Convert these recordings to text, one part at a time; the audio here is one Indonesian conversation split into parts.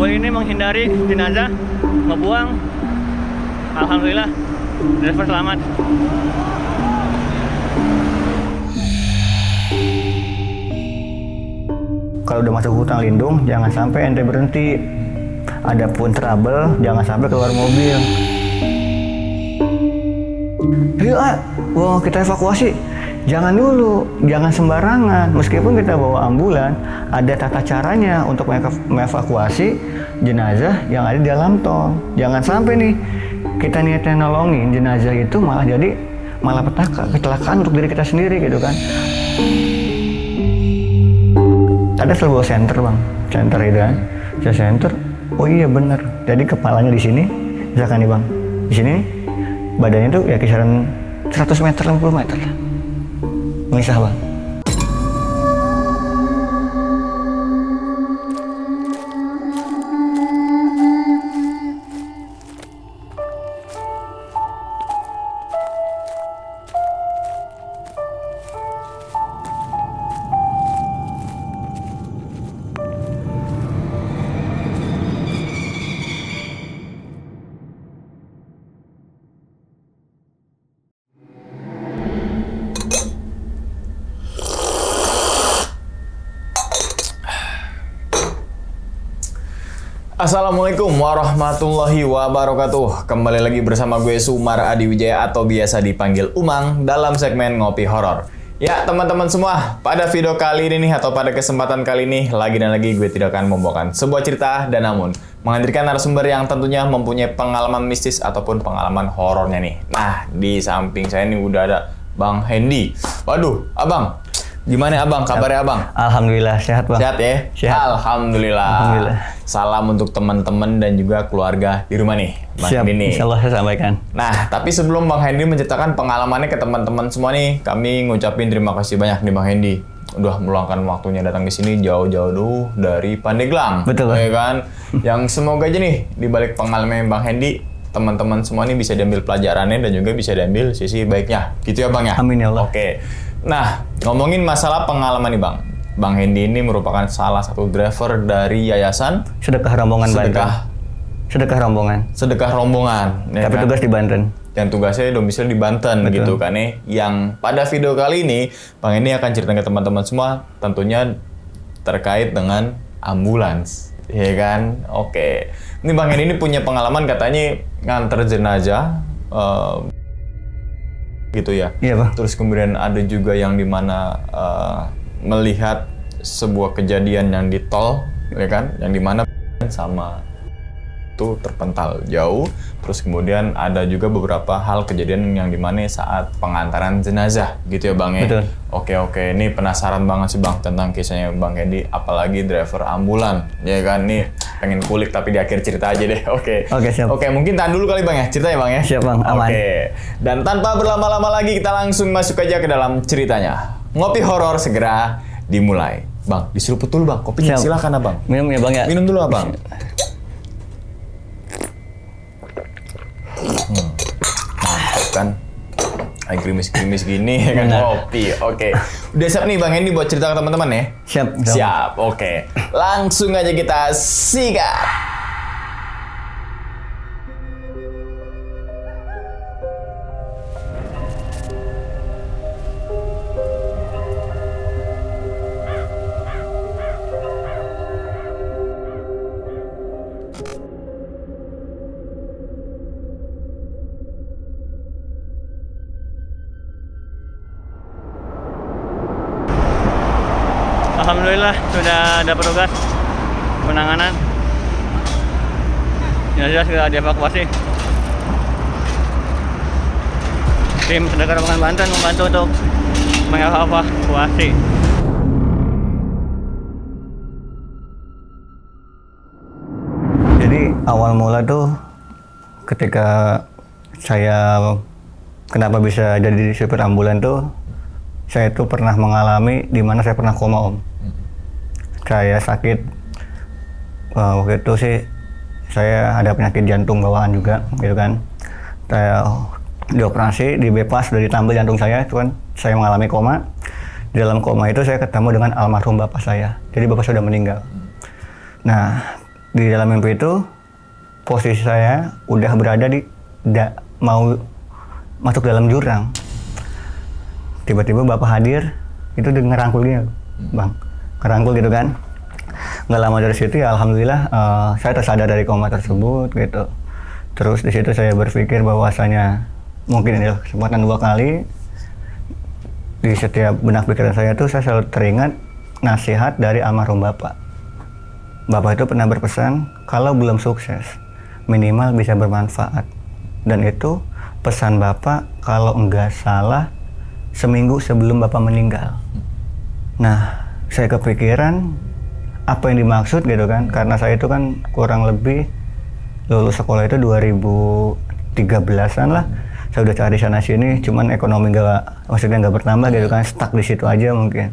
Mobil ini menghindari jenazah, ngebuang. Alhamdulillah, driver selamat. Kalau udah masuk hutan lindung, jangan sampai ente berhenti. Adapun trouble, jangan sampai keluar mobil. Ayo, wah kita evakuasi. Jangan dulu, jangan sembarangan. Meskipun kita bawa ambulan, ada tata caranya untuk mengevakuasi jenazah yang ada di dalam tol. Jangan sampai nih kita niatnya nolongin jenazah itu malah petaka, kecelakaan untuk diri kita sendiri gitu kan. Ada sebuah center bang, center itu kan, center. Oh iya benar. Jadi kepalanya di sini, misalkan nih bang, di sini badannya tuh ya kisaran 100 meter, 50 meter lah. Misah bang. Assalamualaikum warahmatullahi wabarakatuh. Kembali lagi bersama gue Sumar Adi Wijaya atau biasa dipanggil Umang dalam segmen Ngopi Horor. Ya teman-teman semua, pada video kali ini nih atau pada kesempatan kali ini lagi dan lagi gue tidak akan membawakan sebuah cerita dan namun menghadirkan narasumber yang tentunya mempunyai pengalaman mistis ataupun pengalaman horornya nih. Nah, di samping saya ini udah ada Bang Hendy. Waduh, Abang. Gimana Abang? Kabarnya Abang? Alhamdulillah sehat bang. Sehat ya? Sehat. Alhamdulillah. Alhamdulillah. Salam untuk teman-teman dan juga keluarga di rumah nih, Bang Siap, Hendy. insya Allah saya sampaikan. Nah, tapi sebelum Bang Hendy menceritakan pengalamannya ke teman-teman semua nih, kami ngucapin terima kasih banyak nih Bang Hendy. Udah meluangkan waktunya datang ke sini jauh-jauh dulu dari Pandeglang. Betul, Bang. Ya kan? Yang semoga aja nih di balik pengalaman Bang Hendy, teman-teman semua nih bisa diambil pelajarannya dan juga bisa diambil sisi baiknya. Gitu ya Bang ya? Amin ya Allah. Oke. Nah, ngomongin masalah pengalaman nih Bang. Bang Hendy ini merupakan salah satu driver dari Yayasan Sedekah Rombongan Banten. Sedekah Rombongan. Sedekah Rombongan. Ya Tapi kan? tugas di Banten. Dan tugasnya domisili di Banten. Betul. Gitu kan ya. Yang pada video kali ini, Bang Hendy akan cerita ke teman-teman semua tentunya terkait dengan ambulans. Ya kan? Oke. Ini Bang Hendy ini punya pengalaman katanya nganter jenazah gitu ya. Iya bang. Terus kemudian ada juga yang dimana melihat sebuah kejadian yang di tol, ya kan, yang dimana sama itu terpental jauh. Terus kemudian ada juga beberapa hal kejadian yang dimana saat pengantaran jenazah, gitu ya Bang ya. Betul. Oke, ini penasaran banget sih Bang tentang kisahnya Bang Hendy, apalagi driver ambulan, ya kan nih. Pengen kulik tapi di akhir cerita aja deh. Oke, siap. Oke, mungkin tahan dulu kali Bang ya, cerita ya Bang ya. Siap, Bang, aman. Oke, dan tanpa berlama-lama lagi kita langsung masuk aja ke dalam ceritanya. Ngopi horor segera dimulai. Bang, diseruput dulu Bang, kopinya. Siap. Silakan Abang. Minum ya bang ya. Minum dulu Abang. Mantap kan? Kayak gerimis-gerimis gini ya kan, Benar. kopi. Oke. Udah siap nih Bang Hendy buat cerita ke teman-teman ya? Siap. Siap, oke. Langsung aja kita sikat. Alhamdulillah sudah ada petugas penanganan. Jenazah sudah dievakuasi. Tim Sedekah Rombongan Banten membantu untuk mengevakuasi. Jadi awal mula tuh ketika saya kenapa bisa jadi supir ambulan tuh, saya tuh pernah mengalami di mana saya pernah koma om. Saya sakit waktu itu sih saya ada penyakit jantung bawaan juga gitu kan. Saya dioperasi, dibebas, sudah ditambal jantung saya, itu kan saya mengalami koma. Di dalam koma itu saya ketemu dengan almarhum bapak saya. Jadi bapak saya sudah meninggal. Nah, Di dalam mimpi itu posisi saya udah berada di mau masuk dalam jurang. Tiba-tiba bapak hadir, itu ngerangkul dia, bang, ngerangkul gitu kan. Nggak lama dari situ ya alhamdulillah saya tersadar dari koma tersebut gitu. Terus di situ saya berpikir bahwasanya mungkin ini kesempatan 2 kali. Di setiap benak pikiran saya tuh saya selalu teringat nasihat dari almarhum bapak. Bapak itu pernah berpesan kalau belum sukses minimal bisa bermanfaat. Dan itu pesan bapak kalau enggak salah seminggu sebelum bapak meninggal. Nah, saya kepikiran apa yang dimaksud gitu kan, karena saya itu kan kurang lebih lulus sekolah itu 2013-an lah. Saya udah cari sana sini, cuman ekonomi maksudnya nggak bertambah gitu kan, stuck di situ aja mungkin.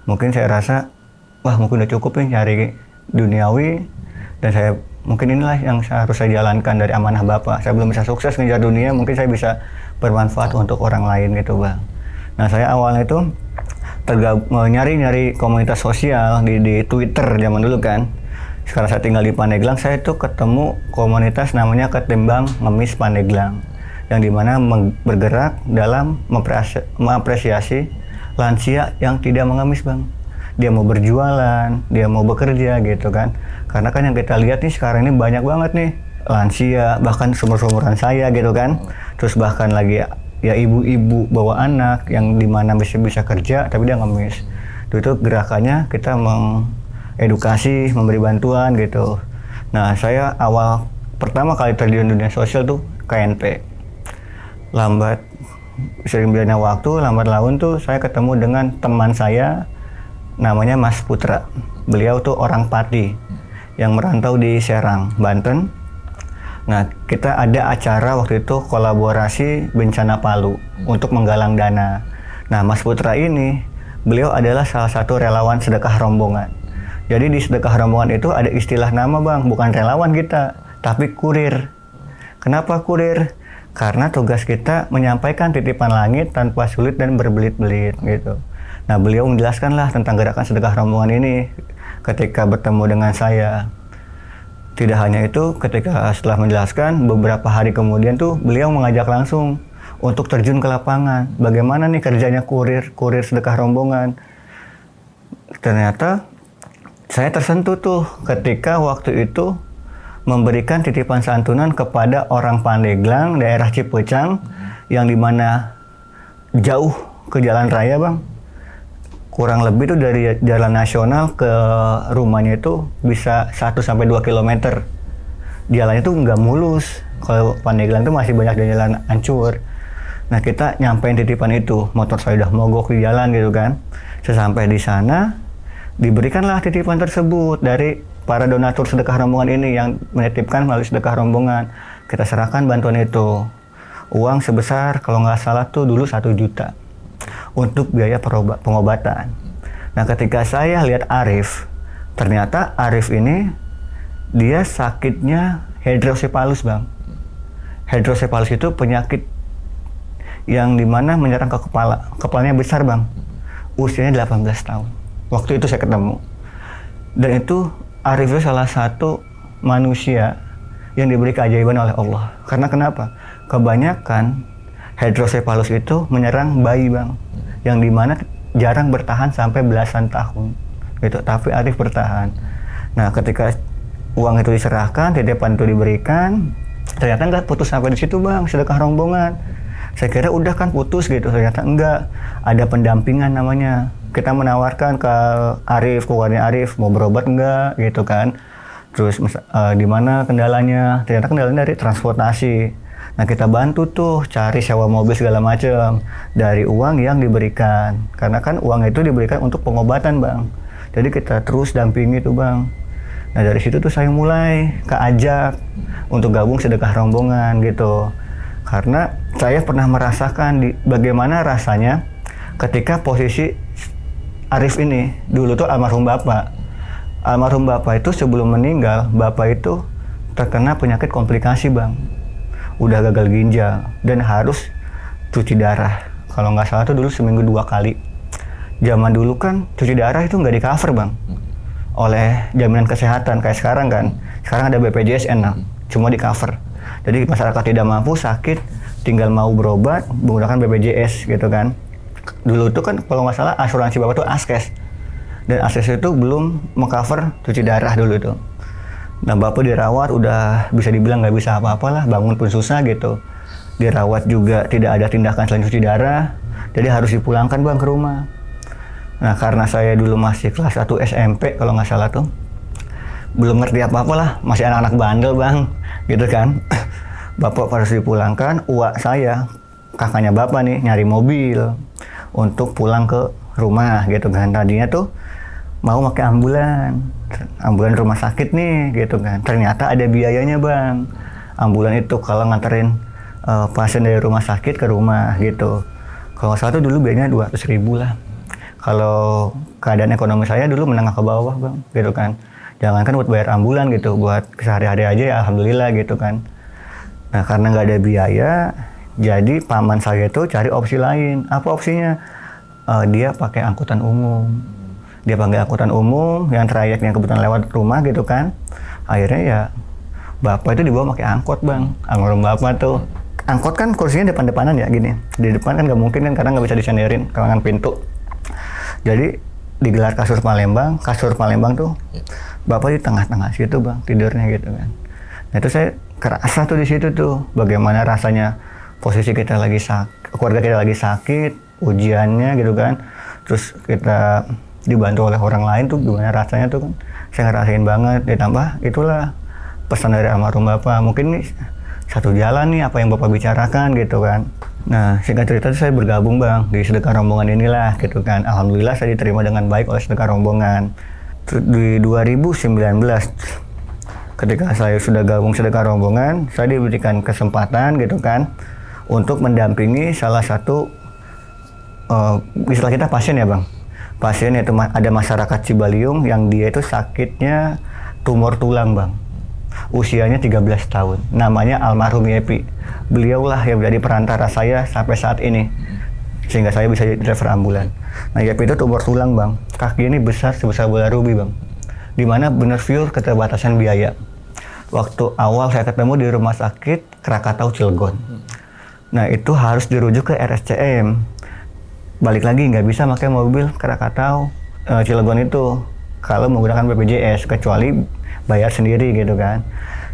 Mungkin saya rasa, wah mungkin udah cukup nih cari duniawi, dan saya mungkin inilah yang harus saya jalankan dari amanah bapak. Saya belum bisa sukses ngejar dunia, mungkin saya bisa bermanfaat untuk orang lain gitu bang. Nah saya awalnya itu nyari komunitas sosial di Twitter zaman dulu kan. Sekarang saya tinggal di Pandeglang, saya tuh ketemu komunitas namanya Ketimbang Ngemis Pandeglang, yang dimana bergerak dalam mengapresiasi lansia yang tidak mengemis bang. Dia mau berjualan, dia mau bekerja gitu kan. Karena kan yang kita lihat nih sekarang ini banyak banget nih lansia, bahkan seumur-umuran saya gitu kan. Terus bahkan lagi ya ibu-ibu bawa anak yang dimana bisa kerja tapi dia ngemis. Itu gerakannya kita mengedukasi, memberi bantuan gitu. Nah saya pertama kali terjun dunia sosial tuh KNP. Lambat laun tuh saya ketemu dengan teman saya namanya Mas Putra. Beliau tuh orang Pati yang merantau di Serang, Banten. Nah, kita ada acara waktu itu kolaborasi bencana Palu untuk menggalang dana. Nah, Mas Putra ini, beliau adalah salah satu relawan sedekah rombongan. Jadi di sedekah rombongan itu ada istilah nama bang, bukan relawan kita, tapi kurir. Kenapa kurir? Karena tugas kita menyampaikan titipan langit tanpa sulit dan berbelit-belit gitu. Nah beliau menjelaskanlah tentang gerakan sedekah rombongan ini ketika bertemu dengan saya. Tidak hanya itu, ketika setelah menjelaskan, beberapa hari kemudian tuh beliau mengajak langsung untuk terjun ke lapangan. Bagaimana nih kerjanya kurir sedekah rombongan. Ternyata saya tersentuh tuh ketika waktu itu memberikan titipan santunan kepada orang Pandeglang, daerah Cipecang, yang dimana jauh ke jalan raya bang. Kurang lebih tuh dari jalan nasional ke rumahnya itu bisa 1-2 kilometer. Jalannya tuh nggak mulus. Kalau Pandeglang tuh masih banyak jalan hancur. Nah kita nyampein titipan itu, motor saya udah mogok di jalan gitu kan. Sesampai di sana, diberikanlah titipan tersebut dari para donatur sedekah rombongan ini yang menitipkan melalui sedekah rombongan. Kita serahkan bantuan itu. Uang sebesar kalau nggak salah tuh dulu 1 juta untuk biaya pengobatan. Nah ketika saya lihat Arif, ternyata Arif ini dia sakitnya hidrosepalus bang. Hidrosepalus itu penyakit yang dimana menyerang ke kepala. Kepalanya besar bang. Usianya 18 tahun. Waktu itu saya ketemu. Dan itu Arif itu salah satu manusia yang diberi keajaiban oleh Allah. Karena kenapa? Kebanyakan hidrosepalus itu menyerang bayi bang, yang dimana jarang bertahan sampai belasan tahun. Gitu. Tapi Arif bertahan. Nah, ketika uang itu diserahkan, titipan itu diberikan, ternyata nggak putus sampai di situ bang, sedekah rombongan. Saya kira udah kan putus gitu, ternyata enggak. Ada pendampingan namanya. Kita menawarkan ke Arif, keluarnya Arif, mau berobat enggak gitu kan. Terus di mana kendalanya? Ternyata kendalanya dari transportasi. Nah kita bantu tuh cari sewa mobil segala macam dari uang yang diberikan. Karena kan uang itu diberikan untuk pengobatan bang. Jadi kita terus dampingi tuh bang. Nah dari situ tuh saya mulai keajak untuk gabung sedekah rombongan gitu. Karena saya pernah merasakan bagaimana rasanya ketika posisi Arif ini, dulu tuh almarhum bapak. Almarhum bapak itu sebelum meninggal, bapak itu terkena penyakit komplikasi bang. Udah gagal ginjal dan harus cuci darah. Kalau nggak salah tuh dulu seminggu 2 kali. Zaman dulu kan cuci darah itu nggak di cover bang. oleh jaminan kesehatan kayak sekarang kan. Sekarang ada BPJS enak, cuma di cover. Jadi masyarakat tidak mampu sakit, tinggal mau berobat menggunakan BPJS gitu kan. Dulu itu kan kalau nggak salah asuransi Bapak tuh Askes. Dan Askes itu belum mengcover cuci darah dulu itu. Nah Bapak dirawat udah bisa dibilang nggak bisa apa-apalah, bangun pun susah gitu. Dirawat juga tidak ada tindakan selain cuci darah, jadi harus dipulangkan Bang ke rumah. Nah karena saya dulu masih kelas 1 SMP kalau nggak salah tuh, belum ngerti apa-apa lah, masih anak-anak bandel Bang, gitu kan. Bapak harus dipulangkan, uak saya, kakaknya Bapak nih nyari mobil untuk pulang ke rumah gitu kan. Tadinya tuh mau pakai ambulan rumah sakit nih gitu kan. Ternyata ada biayanya Bang, ambulan itu kalau nganterin pasien dari rumah sakit ke rumah gitu. Kalau nggak salah tuh dulu biayanya 200.000 lah. Kalau keadaan ekonomi saya dulu menengah ke bawah Bang, gitu kan. Jangankan buat bayar ambulan gitu, buat sehari-hari aja ya alhamdulillah gitu kan. Nah karena nggak ada biaya, jadi paman saya itu cari opsi lain. Apa opsinya? Dia pakai angkutan umum. Dia pakai angkutan umum yang trayeknya kebetulan lewat rumah gitu kan. Akhirnya ya Bapak itu dibawa pakai angkot Bang. Almarhum Bapak tuh. Angkot kan kursinya depan-depanan ya gini. Di depan kan nggak mungkin kan karena nggak bisa disenderin kalangan pintu. Jadi digelar kasur Palembang tuh Bapak di tengah-tengah situ Bang tidurnya gitu kan. Nah itu saya kerasa tuh di situ tuh bagaimana rasanya posisi kita lagi keluarga kita lagi sakit, ujiannya gitu kan. Terus kita dibantu oleh orang lain tuh gimana rasanya tuh kan. Saya ngerasain banget, ditambah itulah pesan dari almarhum Bapak. Mungkin nih satu jalan nih apa yang Bapak bicarakan gitu kan. Nah singkat cerita saya bergabung Bang di sedekah rombongan inilah gitu kan. Alhamdulillah saya diterima dengan baik oleh sedekah rombongan. Di 2019 ketika saya sudah gabung sedekah rombongan, saya diberikan kesempatan gitu kan untuk mendampingi salah satu istilah kita pasien ya Bang. Pasien yaitu ada masyarakat Cibaliung yang dia itu sakitnya tumor tulang Bang. Usianya 13 tahun. Namanya almarhum Yepi. Beliaulah yang menjadi perantara saya sampai saat ini. Sehingga saya bisa jadi driver ambulan. Nah Yepi itu tumor tulang Bang. Kaki ini besar sebesar bola rubi Bang. Dimana benar pure keterbatasan biaya. Waktu awal saya ketemu di rumah sakit Krakatau Cilegon. Nah itu harus dirujuk ke RSCM. Balik lagi nggak bisa pakai mobil Krakatau Cilegon itu kalau menggunakan BPJS kecuali bayar sendiri gitu kan.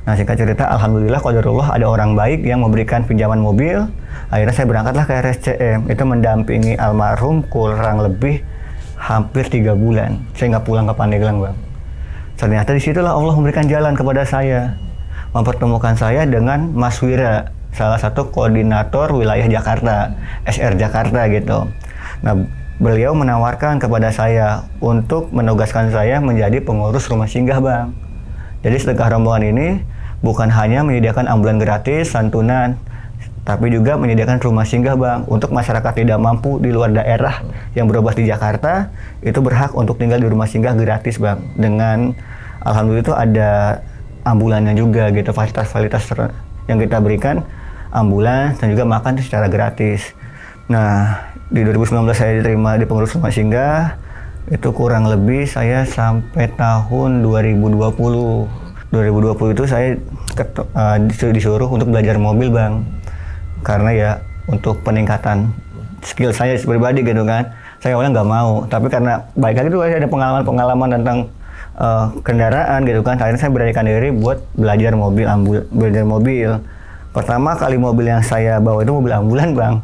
Nah singkat cerita alhamdulillah qadarullah ada orang baik yang memberikan pinjaman mobil. Akhirnya saya berangkatlah ke RSCM. Itu mendampingi almarhum kurang lebih hampir 3 bulan. Saya nggak pulang ke Pandeglang Bang. Ternyata disitulah Allah memberikan jalan kepada saya, mempertemukan saya dengan Mas Wira, salah satu koordinator wilayah Jakarta, SR Jakarta gitu. Nah, beliau menawarkan kepada saya untuk menugaskan saya menjadi pengurus rumah singgah Bang. Jadi sedekah rombongan ini bukan hanya menyediakan ambulan gratis, santunan, tapi juga menyediakan rumah singgah Bang. Untuk masyarakat tidak mampu di luar daerah yang berobat di Jakarta, itu berhak untuk tinggal di rumah singgah gratis Bang. Dengan alhamdulillah itu ada ambulannya juga gitu, fasilitas-fasilitas yang kita berikan, ambulans dan juga makan secara gratis. Nah, di 2019 saya diterima di pengurus rumah singgah, itu kurang lebih saya sampai tahun 2020. 2020 itu saya disuruh untuk belajar mobil Bang. Karena ya untuk peningkatan skill saya pribadi gitu kan. Saya awalnya nggak mau, tapi karena baik lagi itu ada pengalaman tentang kendaraan gitu kan. Akhirnya saya beranikan diri buat belajar mobil. Pertama kali mobil yang saya bawa itu mobil ambulan Bang.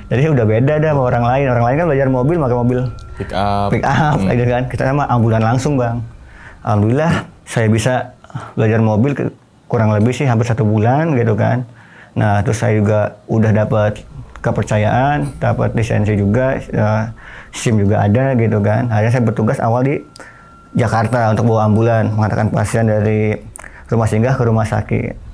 Jadi udah beda dah sama orang lain. Orang lain kan belajar mobil pakai mobil pick up gitu kan. Kita sama ambulan langsung Bang. Alhamdulillah saya bisa belajar mobil kurang lebih sih hampir 1 bulan gitu kan. Nah terus saya juga udah dapat kepercayaan, dapat lisensi juga, SIM juga ada gitu kan. Akhirnya saya bertugas awal di Jakarta untuk bawa ambulan, mengantarkan pasien dari rumah singgah ke rumah sakit.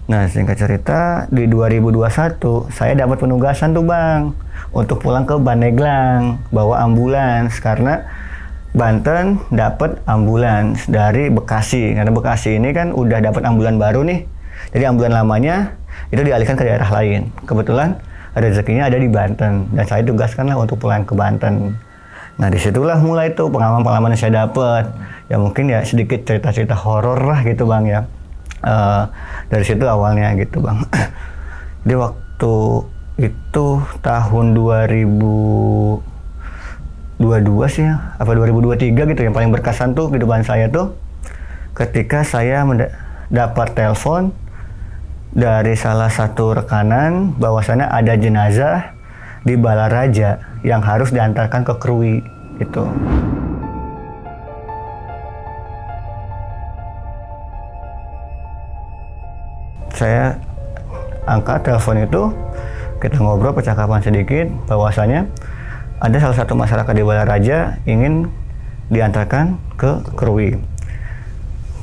Nah singkat cerita di 2021 saya dapat penugasan tuh Bang untuk pulang ke Pandeglang bawa ambulans karena Banten dapat ambulans dari Bekasi. Karena Bekasi ini kan udah dapat ambulan baru nih. Jadi ambulan lamanya itu dialihkan ke daerah lain. Kebetulan rezekinya ada di Banten dan saya tugaskanlah untuk pulang ke Banten. Nah disitulah mulai tuh pengalaman-pengalaman yang saya dapat. Ya mungkin ya sedikit cerita-cerita horor lah gitu bang ya. Dari situ awalnya gitu bang. Di waktu itu tahun 2022 sih ya, apa 2023 gitu yang paling berkesan tuh kehidupan saya tuh ketika saya dapat telepon dari salah satu rekanan bahwasannya ada jenazah di Balaraja yang harus diantarkan ke Krui gitu. Saya angkat telepon itu, kita ngobrol percakapan sedikit bahwasanya ada salah satu masyarakat di Balaraja ingin diantarkan ke Krui.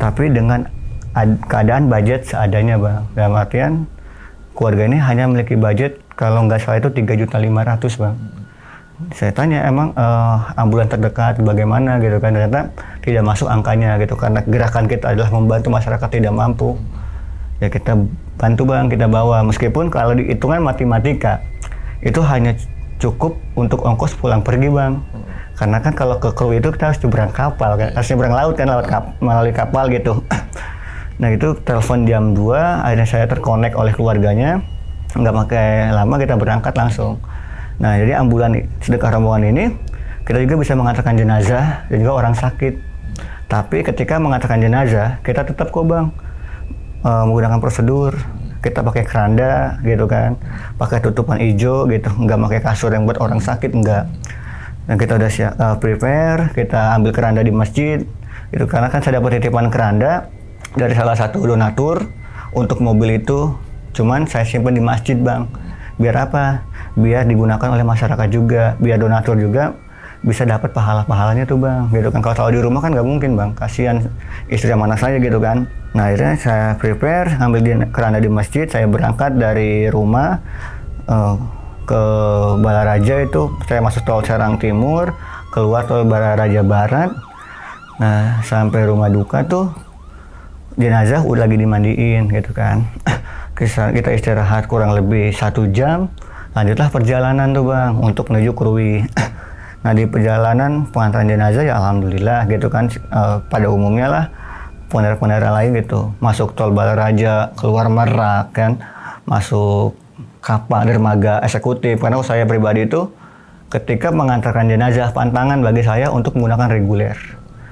Tapi dengan keadaan budget seadanya bang. Dalam artian keluarga ini hanya memiliki budget kalau nggak salah itu 3.500.000 bang. Saya tanya emang ambulan terdekat bagaimana gitu kan, ternyata tidak masuk angkanya gitu karena gerakan kita adalah membantu masyarakat tidak mampu. Ya kita bantu bang, kita bawa meskipun kalau dihitungan matematika itu hanya cukup untuk ongkos pulang pergi bang. Karena kan kalau ke Krui itu kita harus nyebrang kapal kan, harus nyebrang laut kan melalui kapal gitu. Nah itu telepon jam 2, akhirnya saya terkonek oleh keluarganya, nggak pakai lama kita berangkat langsung. Nah jadi ambulan sedekah rombongan ini kita juga bisa mengantarkan jenazah dan juga orang sakit. Tapi ketika mengantarkan jenazah kita tetap kok bang menggunakan prosedur, kita pakai keranda gitu kan, pakai tutupan hijau gitu, nggak pakai kasur yang buat orang sakit enggak. Dan kita udah prepare, kita ambil keranda di masjid gitu karena kan saya dapat titipan keranda dari salah satu donatur untuk mobil itu, cuman saya simpan di masjid bang. Biar apa? Biar digunakan oleh masyarakat juga, biar donatur juga bisa dapat pahala-pahalanya tuh bang. Gitu kan, kalau di rumah kan nggak mungkin bang, kasihan istri mana saja gitu kan. Nah akhirnya saya prepare, ambil keranda di masjid, saya berangkat dari rumah ke Balaraja itu, saya masuk tol Serang Timur, keluar tol Balaraja Barat. Nah sampai rumah duka tuh jenazah udah lagi dimandiin gitu kan. Kita istirahat kurang lebih 1 jam, lanjutlah perjalanan tuh bang untuk menuju Krui. Nah di perjalanan pengantaran jenazah ya alhamdulillah gitu kan, pada umumnya lah pengendara-pengendara lain gitu masuk tol Balaraja, keluar Merak kan, masuk kapal dermaga eksekutif. Karena saya pribadi itu ketika mengantarkan jenazah pantangan bagi saya untuk menggunakan reguler.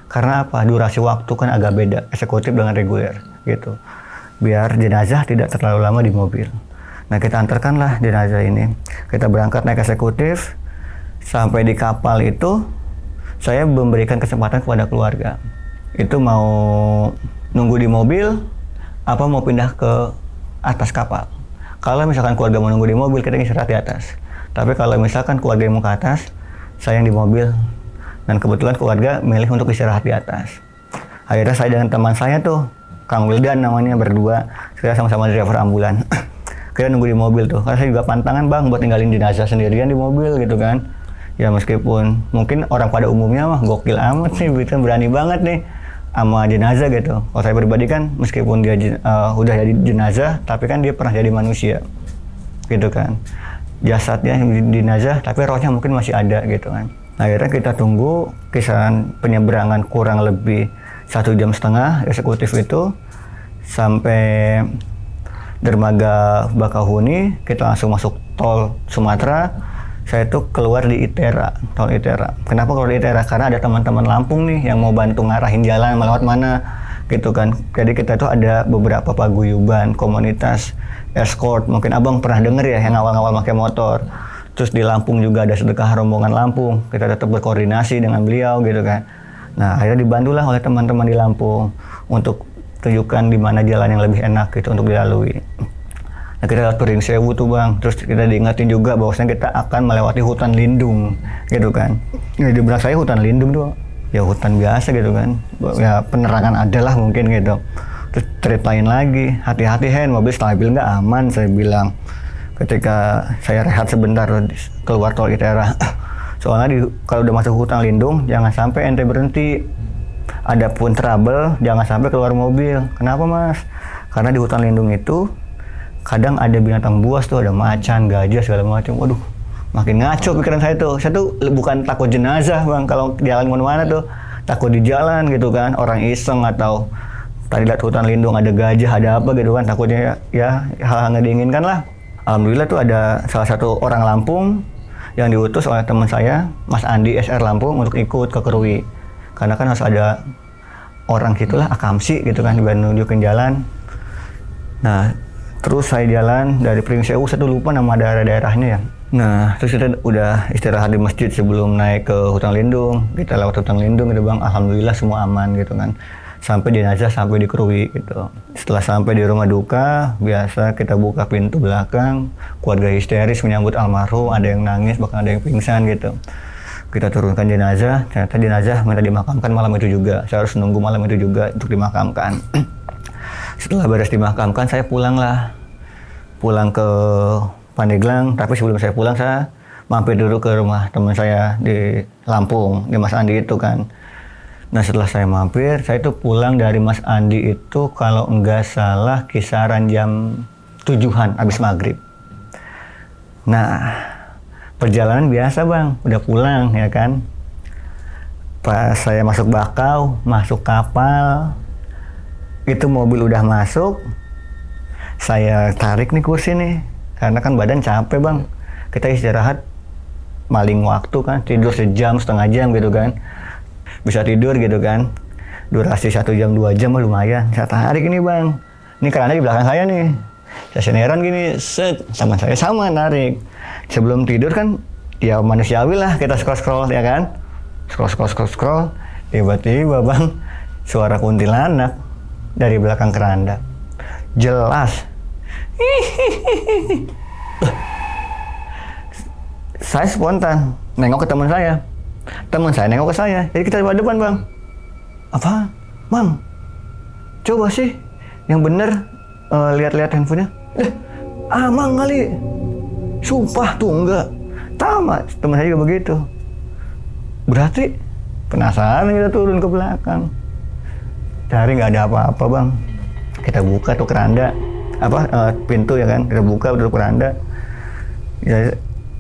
Karena apa? Durasi waktu kan agak beda eksekutif dengan reguler gitu. Biar jenazah tidak terlalu lama di mobil. Nah kita antarkanlah jenazah ini. Kita berangkat naik eksekutif. Sampai di kapal itu saya memberikan kesempatan kepada keluarga. Itu mau nunggu di mobil apa mau pindah ke atas kapal. Kalau misalkan keluarga mau nunggu di mobil, kita istirahat di atas. Tapi kalau misalkan keluarga mau ke atas, saya yang di mobil. Dan kebetulan keluarga milih untuk istirahat di atas. Akhirnya saya dengan teman saya tuh, Kang Wildan namanya, berdua. Kita sama-sama driver ambulan. Kita nunggu di mobil tuh. Karena saya juga pantangan bang buat tinggalin jenazah sendirian di mobil gitu kan. Ya meskipun mungkin orang pada umumnya mah gokil amat sih, berani banget nih sama jenazah gitu. Kalau saya pribadi kan meskipun dia udah jadi jenazah, tapi kan dia pernah jadi manusia gitu kan. Jasadnya jenazah tapi rohnya mungkin masih ada gitu kan. Akhirnya kita tunggu kisaran penyeberangan kurang lebih 1,5 jam eksekutif itu sampai dermaga Bakahuni. Kita langsung masuk tol Sumatera. Saya tuh keluar di Itera, tol Itera. Kenapa keluar di Itera? Karena ada teman-teman Lampung nih yang mau bantu ngarahin jalan melewat mana gitu kan. Jadi kita tuh ada beberapa paguyuban komunitas escort. Mungkin abang pernah denger ya yang awal-awal pakai motor. Terus di Lampung juga ada sedekah rombongan Lampung. Kita tetap berkoordinasi dengan beliau gitu kan. Nah akhirnya dibantulah oleh teman-teman di Lampung untuk tunjukkan di mana jalan yang lebih enak gitu untuk dilalui. Nah kita lewat Pering Sewu tuh bang. Terus kita diingatin juga bahwasanya kita akan melewati hutan lindung gitu kan. Ya, di belakang saya hutan lindung tuh ya hutan biasa gitu kan. Ya penerangan adalah mungkin gitu. Terus ceritain lagi, hati-hati Hen, mobil stabil nggak aman saya bilang. Ketika saya rehat sebentar keluar tol Itera. Soalnya kalau udah masuk hutan lindung, jangan sampai ente berhenti. Adapun trouble, jangan sampai keluar mobil. Kenapa mas? Karena di hutan lindung itu kadang ada binatang buas tuh, ada macan, gajah segala macam. Waduh, makin ngaco pikiran saya tuh. Saya tuh bukan takut jenazah bang, kalau jalan kemana-mana tuh takut di jalan gitu kan, orang iseng atau tadi lihat hutan lindung ada gajah ada apa gitu kan, takutnya ya hal-hal nggak diinginkan lah. Alhamdulillah tuh ada salah satu orang Lampung yang diutus oleh teman saya, Mas Andi SR Lampung, untuk ikut ke Krui. Karena kan harus ada orang gitulah, akamsi gitu kan, juga nunjukin jalan. Nah, terus saya jalan dari Pringsewu, saya tuh lupa nama daerah-daerahnya ya. Nah, terus kita udah istirahat di masjid sebelum naik ke hutan lindung. Kita lewat hutan lindung gitu bang, alhamdulillah semua aman gitu kan. Sampai jenazah sampai di Krui gitu. Setelah sampai di rumah duka, biasa kita buka pintu belakang, keluarga histeris menyambut almarhum, ada yang nangis, bahkan ada yang pingsan gitu. Kita turunkan jenazah, ternyata jenazah minta dimakamkan malam itu juga. Saya harus nunggu malam itu juga untuk dimakamkan. Setelah beres dimakamkan, saya pulang ke Pandeglang. Tapi sebelum saya pulang, saya mampir dulu ke rumah teman saya di Lampung, di Mas Andi itu kan. Nah setelah saya mampir, saya tuh pulang dari Mas Andi itu kalau enggak salah kisaran jam 7-an habis maghrib. Nah perjalanan biasa bang, udah pulang ya kan. Pas saya masuk Bakau, masuk kapal, itu mobil udah masuk, saya tarik nih kursi nih, karena kan badan capek bang. Kita istirahat, maling waktu kan, tidur sejam, setengah jam gitu kan. Bisa tidur gitu kan, durasi 1 jam 2 jam lumayan. Saya tarik ini bang, ini kerana di belakang saya nih, saya seneran gini, set, sama saya sama narik. Sebelum tidur kan ya manusiawi lah, kita scroll ya kan, scroll, tiba-tiba bang suara kuntilanak dari belakang keranda, jelas. Saya spontan nengok ke teman saya nengok ke saya, jadi kita di depan bang. Apa, Mang? Coba sih, yang bener lihat-lihat handphonenya. Mang kali. Sumpah tuh enggak. Tamat, teman saya juga begitu. Berarti penasaran kita turun ke belakang. Cari nggak ada apa-apa bang. Kita buka tuh keranda, pintu ya kan. Kita buka tuh keranda. Ya,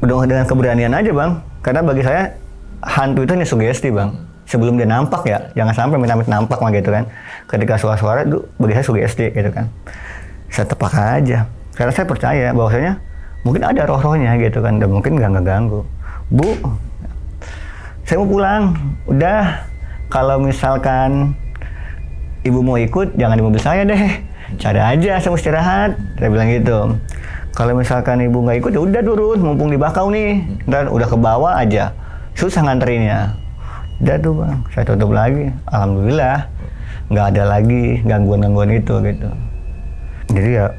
udah dengan keberanian aja bang. Karena bagi saya hantu itu hanya sugesti bang, sebelum dia nampak ya, jangan sampai minta-minta nampak mah gitu kan. Ketika suara-suara itu bagi saya sugesti gitu kan, saya tepak aja, karena saya percaya bahwasanya mungkin ada roh-rohnya gitu kan, dan mungkin nggak ngeganggu. Bu, saya mau pulang, udah, kalau misalkan ibu mau ikut jangan di mobil saya deh, cari aja, saya mau istirahat, saya bilang gitu. Kalau misalkan ibu nggak ikut ya udah turun, mumpung di Bakau nih, dan udah ke bawah aja. Susah nganterinnya. Udah tuh bang, saya tutup lagi. Alhamdulillah nggak ada lagi gangguan-gangguan itu gitu. Jadi ya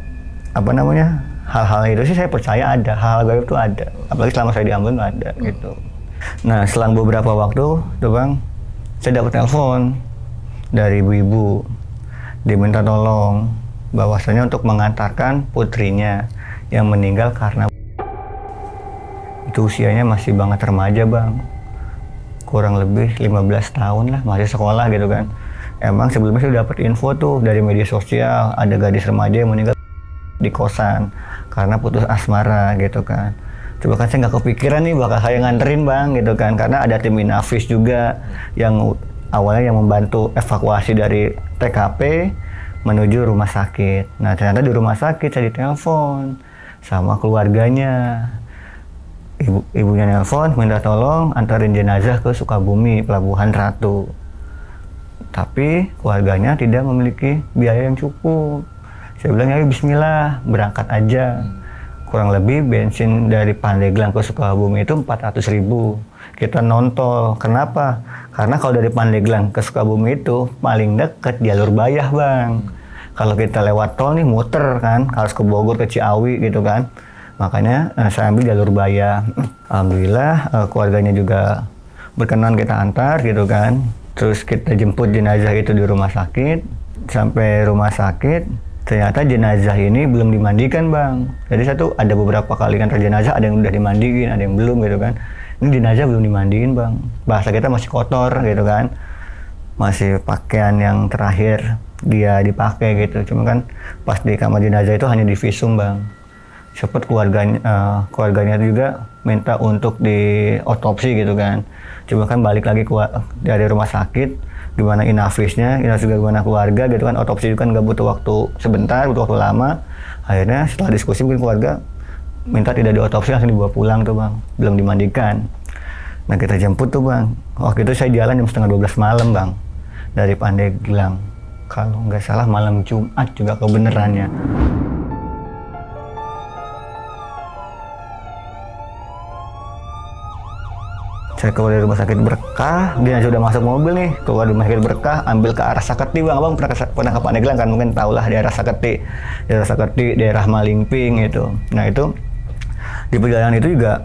hal-hal itu sih saya percaya ada, hal-hal gaib itu ada. Apalagi selama saya di Ambon ada gitu. Nah selang beberapa waktu tuh bang, saya dapat telepon dari ibu-ibu, diminta tolong bahwasanya untuk mengantarkan putrinya yang meninggal karena itu usianya masih banget remaja bang, kurang lebih 15 tahun lah, masih sekolah gitu kan. Emang sebelumnya saya dapat info tuh dari media sosial, ada gadis remaja yang meninggal di kosan karena putus asmara gitu kan. Coba kan saya nggak kepikiran nih bakal saya nganterin bang gitu kan, karena ada tim Inavis juga yang awalnya yang membantu evakuasi dari TKP menuju rumah sakit. Nah ternyata di rumah sakit saya ditelepon sama keluarganya. Ibunya nelpon minta tolong antarin jenazah ke Sukabumi, Pelabuhan Ratu. Tapi keluarganya tidak memiliki biaya yang cukup. Saya bilang ya bismillah, berangkat aja. Kurang lebih bensin dari Pandeglang ke Sukabumi itu 400.000. Kita nontol. Kenapa? Karena kalau dari Pandeglang ke Sukabumi itu paling dekat jalur bayah bang. Kalau kita lewat tol nih muter kan, harus ke Bogor, ke Ciawi gitu kan. Makanya saya ambil jalur bayah. Alhamdulillah keluarganya juga berkenan kita antar gitu kan. Terus kita jemput jenazah itu di rumah sakit. Sampai rumah sakit, ternyata jenazah ini belum dimandikan bang. Jadi saya tuh ada beberapa kali ngantar jenazah, ada yang udah dimandiin, ada yang belum gitu kan. Ini jenazah belum dimandiin bang. Bahasa kita masih kotor gitu kan. Masih pakaian yang terakhir dia dipakai gitu. Cuma kan pas di kamar jenazah itu hanya divisum bang. Sempat keluarganya juga minta untuk diotopsi gitu kan. Coba kan balik lagi dari rumah sakit, gimana inafisnya, juga gimana keluarga gitu kan. Otopsi itu kan nggak butuh waktu sebentar, butuh waktu lama. Akhirnya setelah diskusi mungkin keluarga minta tidak diotopsi, langsung dibawa pulang tuh bang, belum dimandikan. Nah kita jemput tuh bang, waktu itu saya jalan jam setengah 12 malam bang, dari Pandeglang. Kalau nggak salah malam Jumat juga kebenarannya. Saya keluar dari rumah sakit Berkah, dia sudah masuk mobil nih, keluar dari rumah sakit Berkah, ambil ke arah Saketi bang. Abang pernah ke Pandeglang kan, mungkin tahulah daerah Saketi, daerah Malingping itu. Nah itu di perjalanan itu juga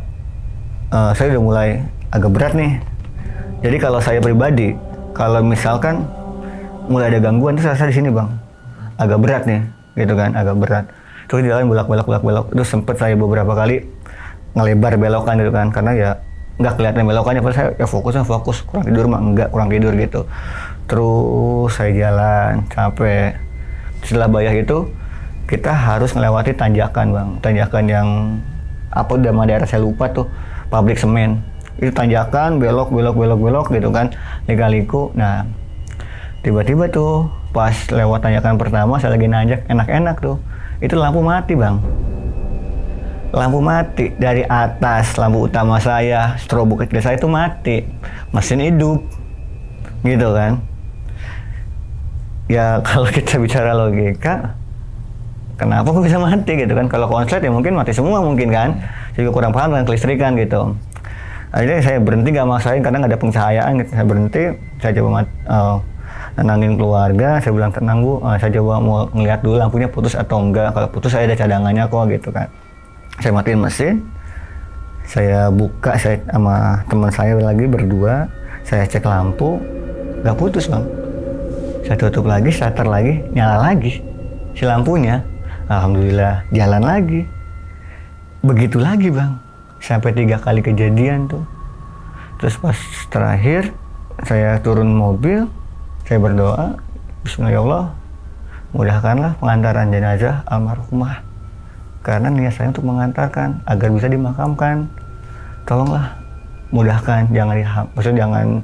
saya udah mulai agak berat nih. Jadi kalau saya pribadi, kalau misalkan mulai ada gangguan itu saya di sini bang, agak berat nih, gitu kan, agak berat. Terus di jalan belok. Terus sempet saya beberapa kali ngelebar belokan gitu kan, karena ya nggak kelihatan belokannya, padahal saya ya fokus, kurang tidur gitu. Terus saya jalan sampai setelah Bayah itu kita harus melewati tanjakan bang, tanjakan yang apa nama daerah saya lupa tuh, pabrik semen. Itu tanjakan belok gitu kan, liku. Nah tiba-tiba tuh pas lewat tanjakan pertama saya lagi nanjak enak-enak tuh, itu lampu mati bang. Lampu mati dari atas, lampu utama saya, strobo kecil saya itu mati, mesin hidup, gitu kan. Ya kalau kita bicara logika, kenapa kok bisa mati gitu kan? Kalau konslet ya mungkin mati semua mungkin kan, saya juga kurang paham dengan kelistrikan gitu. Akhirnya saya berhenti, gak maksain karena nggak ada pencahayaan gitu. Saya berhenti, saya coba nenangin keluarga, saya bilang tenang bu, saya coba mau ngeliat dulu lampunya putus atau enggak. Kalau putus saya ada cadangannya kok gitu kan. Saya matiin mesin, saya buka, saya sama teman saya lagi berdua, saya cek lampu, nggak putus bang. Saya tutup lagi, starter lagi, nyala lagi si lampunya. Alhamdulillah jalan lagi. Begitu lagi bang, sampai 3 kali kejadian tuh. Terus pas terakhir saya turun mobil, saya berdoa, Bismillah ya Allah, mudahkanlah pengantaran jenazah almarhumah. Karena niat saya untuk mengantarkan agar bisa dimakamkan. Tolonglah mudahkan, jangan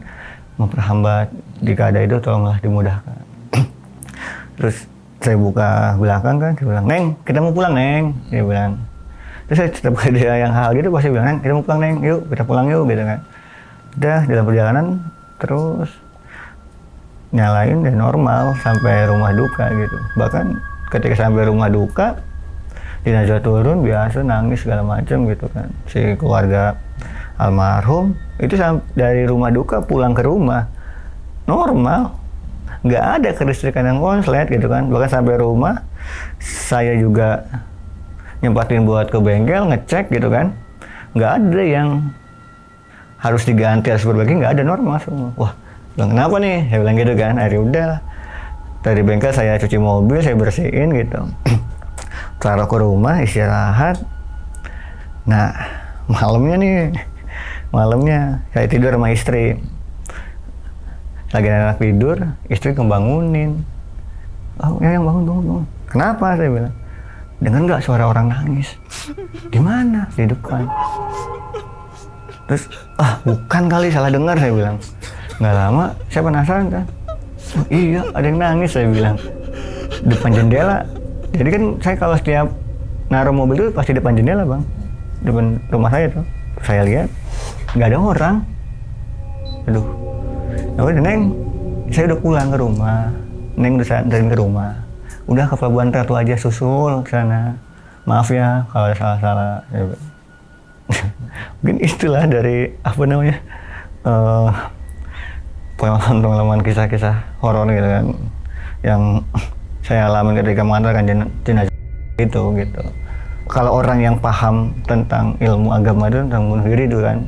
memperhambat di keadaan itu, tolonglah dimudahkan. Terus saya buka belakang kan, saya bilang, Neng, kita mau pulang Neng, dia bilang. Terus saya setiap kali dia yang hal gitu pasti bilang, Neng, kita mau pulang Neng, yuk kita pulang yuk gitu kan. Udah dalam perjalanan terus nyalain dan normal sampai rumah duka gitu. Bahkan ketika sampai rumah duka, jenazah turun biasa nangis segala macam gitu kan, si keluarga almarhum itu dari rumah duka pulang ke rumah normal, nggak ada kelistrikan yang konslet gitu kan. Bahkan sampai rumah saya juga nyempatin buat ke bengkel ngecek gitu kan, nggak ada yang harus diganti, harus berbagi, nggak ada, normal semua. Wah bilang kenapa nih, saya bilang gitu kan. Akhirnya udah dari bengkel saya cuci mobil, saya bersihin gitu. Taruh ke rumah, istirahat. Nah, malamnya saya tidur sama istri. Lagi anak tidur, istri ngebangunin. Oh, ya yang bangun. Kenapa? Saya bilang. Dengar nggak suara orang nangis? Di mana? Di depan. Terus, bukan kali, salah dengar, saya bilang. Nggak lama, saya penasaran kan. Oh, iya, ada yang nangis, saya bilang. Depan jendela. Jadi kan saya kalau setiap naruh mobil itu pasti depan jendela bang, depan rumah saya tuh. Saya lihat nggak ada orang. Aduh, udah Neng, saya udah pulang ke rumah. Neng udah saya anterin ke rumah. Udah ke Pelabuhan Ratu aja, susul ke sana. Maaf ya kalau ada salah-salah. Mungkin itulah dari pengalaman kisah-kisah horor gitu kan, yang saya alami ketika mengantarkan jenazah itu gitu. Kalau orang yang paham tentang ilmu agama itu, tentang bunuh diri itu kan,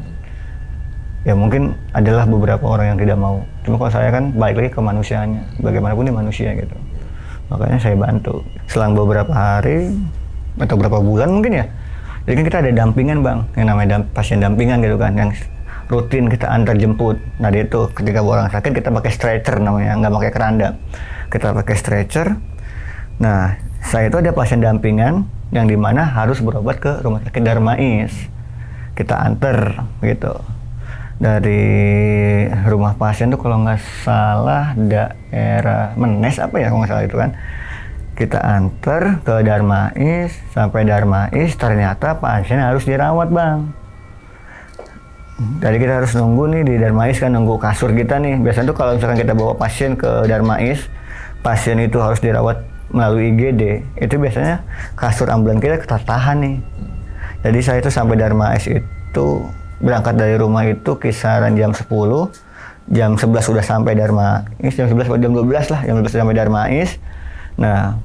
ya mungkin adalah beberapa orang yang tidak mau. Cuma kalau saya kan balik lagi ke manusianya, bagaimanapun ini manusia gitu. Makanya saya bantu. Selang beberapa hari atau beberapa bulan mungkin ya, jadi kan kita ada dampingan bang, yang namanya pasien dampingan gitu kan, yang rutin kita antar jemput. Nah dia itu ketika orang sakit kita pakai stretcher namanya, nggak pakai keranda. Kita pakai stretcher. Nah, saya itu ada pasien dampingan yang dimana harus berobat ke rumah sakit Darmais. kita anter gitu. Dari rumah pasien tuh kalau nggak salah daerah Menes apa ya kalau nggak salah itu kan. Kita anter ke Darmais, sampai Darmais ternyata pasien harus dirawat bang. Jadi kita harus nunggu nih di Darmais kan, nunggu kasur kita nih. Biasanya tuh kalau misalkan kita bawa pasien ke Darmais, pasien itu harus dirawat melalui IGD, itu biasanya kasur ambulan kita tahan nih. Jadi saya itu sampai Darmais itu berangkat dari rumah itu kisaran jam 10, jam 11 sudah sampai Darmais, jam 11 atau jam 12 lah, jam 12 sampai Darmais. Nah,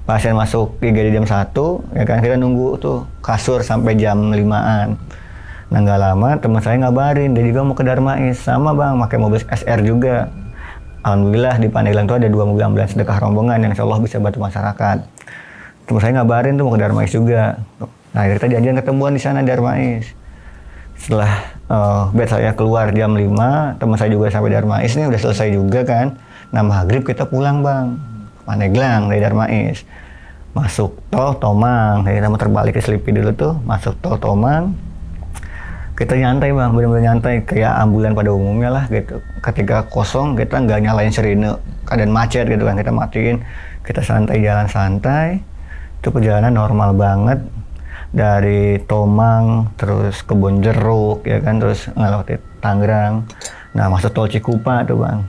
pasien masuk IGD jam 1, ya kan kita nunggu tuh kasur sampai jam 5-an. Nah, nggak lama teman saya ngabarin, dia juga mau ke Darmais, sama bang, pakai mobil SR juga. Alhamdulillah di Pandeglang itu ada 2 mobil ambulans sedekah rombongan yang insya Allah bisa bantu masyarakat. Teman saya ngabarin tuh mau ke Darmais juga. Nah, kita janjian ketemuan di sana Darmais. Setelah bed saya keluar jam 5, teman saya juga sampai Darmais nih udah selesai juga kan. Nah, maghrib kita pulang bang, Pandeglang dari Darmais. Masuk tol Tomang, kita mau terbalik ke Selipi dulu tuh, masuk tol Tomang. Kita nyantai bang, benar-benar nyantai kayak ambulan pada umumnya lah gitu. Ketika kosong kita nggak nyalain sirine, keadaan macet gitu kan, kita matiin, kita santai, jalan santai. Itu perjalanan normal banget. Dari Tomang terus ke Bonjeruk ya kan, terus ngelewati Tangerang. Nah, masuk tol Cikupa tuh bang.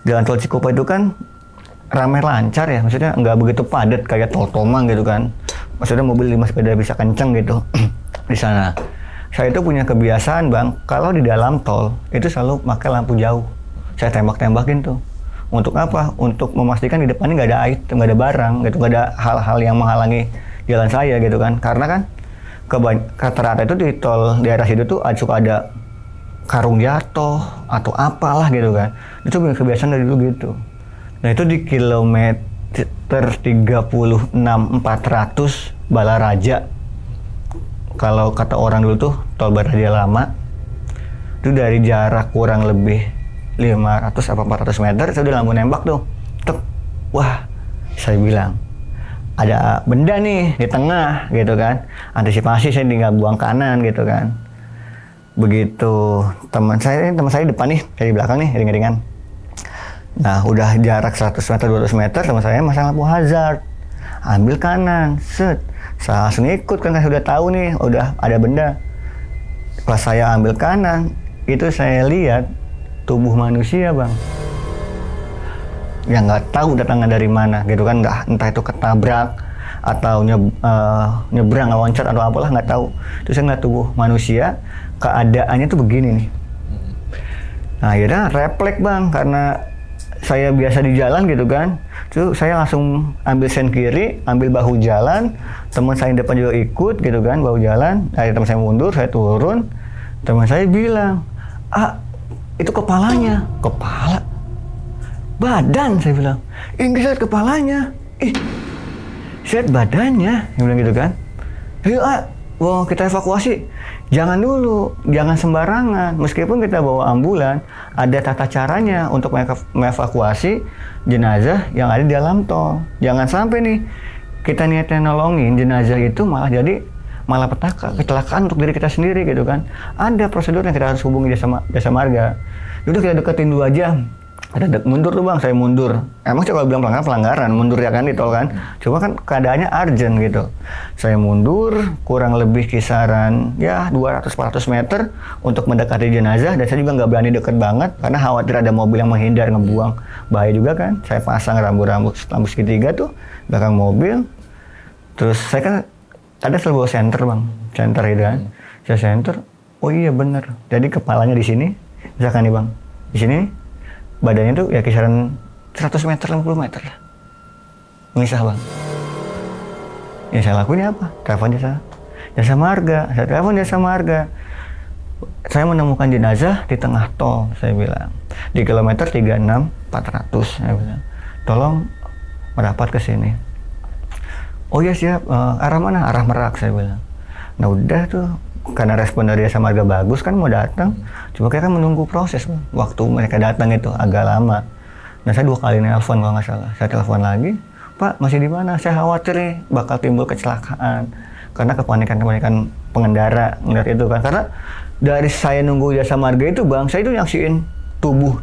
Jalan tol Cikupa itu kan ramai lancar ya, maksudnya nggak begitu padat kayak tol Tomang gitu kan. Maksudnya mobil 5 sepeda bisa kenceng gitu di sana. Saya itu punya kebiasaan bang, kalau di dalam tol itu selalu pakai lampu jauh. Saya tembak-tembakin tuh. Untuk apa? Untuk memastikan di depannya nggak ada item, nggak ada barang gitu, nggak ada hal-hal yang menghalangi jalan saya gitu kan. Karena kan rata-rata itu di tol daerah situ tuh suka ada karung jatuh atau apalah gitu kan. Itu punya kebiasaan dari dulu gitu. Nah, itu di kilometer 36.400 Balaraja. Kalau kata orang dulu tuh tol Balaraja lama. Itu dari jarak kurang lebih 500 apa 400 meter, saya udah lampu nembak tuh. Tep. Wah, saya bilang ada benda nih di tengah gitu kan. Antisipasi saya tinggal buang kanan gitu kan. Begitu teman saya depan nih, saya di belakang nih ring-ringan. Nah, udah jarak 100 meter 200 meter teman saya masang lampu hazard. Ambil kanan, set. Saya langsung ikut kan, saya udah tahu nih, udah ada benda. Pas saya ambil kanan, itu saya lihat tubuh manusia bang. Yang nggak tahu datangnya dari mana gitu kan, entah itu ketabrak atau nyebrang loncat atau apalah, nggak tahu. Terus saya ngeliat tubuh manusia, keadaannya tuh begini nih. Nah, akhirnya refleks bang, karena saya biasa di jalan gitu kan. Terus saya langsung ambil sen kiri, ambil bahu jalan. Teman saya di depan juga ikut gitu kan, bahu jalan. Akhirnya teman saya mundur, saya turun. Teman saya bilang, itu kepalanya. Kepala? Badan, saya bilang. Ini saya lihat kepalanya. Saya lihat badannya, dia bilang gitu kan. Ayo kita evakuasi. Jangan dulu, jangan sembarangan. Meskipun kita bawa ambulan, ada tata caranya untuk mengevakuasi jenazah yang ada di dalam tol. Jangan sampai nih, kita niatnya nolongin jenazah itu malah jadi malapetaka, kecelakaan untuk diri kita sendiri gitu kan. Ada prosedur yang kita harus hubungi jasa marga. Udah kita deketin dulu aja. Ada mundur tuh bang, saya mundur. Emang kalau bilang pelanggaran, mundur ya kan di tol kan. Cuma kan keadaannya urgent gitu. Saya mundur kurang lebih kisaran ya 200-400 meter untuk mendekati jenazah. Dan saya juga nggak berani deket banget karena khawatir ada mobil yang menghindar, ngebuang. Bahaya juga kan. Saya pasang lampu segitiga tuh belakang mobil. Terus saya kan ada selalu bawa senter bang, senter itu kan. Saya senter, oh iya bener. Jadi kepalanya di sini, misalkan nih bang, di sini badannya tuh ya kisaran 100 meter, 50 meter lah. Misah bang. Ya saya lakuin apa? Telepon jasa marga. Saya telepon jasa marga. Saya menemukan jenazah di tengah tol, saya bilang. Di kilometer 36.400, saya bilang. Tolong merapat ke sini. Oh ya siap, arah mana? Arah Merak, saya bilang. Nah udah tuh, karena respon dari jasa marga bagus kan mau datang. Cuma kita kan menunggu proses bang. Waktu mereka datang itu agak lama. Nah saya 2 kali nelpon kalau nggak salah. Saya telepon lagi, Pak masih di mana? Saya khawatir nih bakal timbul kecelakaan. Karena kepanikan pengendara ngeliat itu kan, karena dari saya nunggu jasa marga itu bang, saya itu nyaksiin tubuh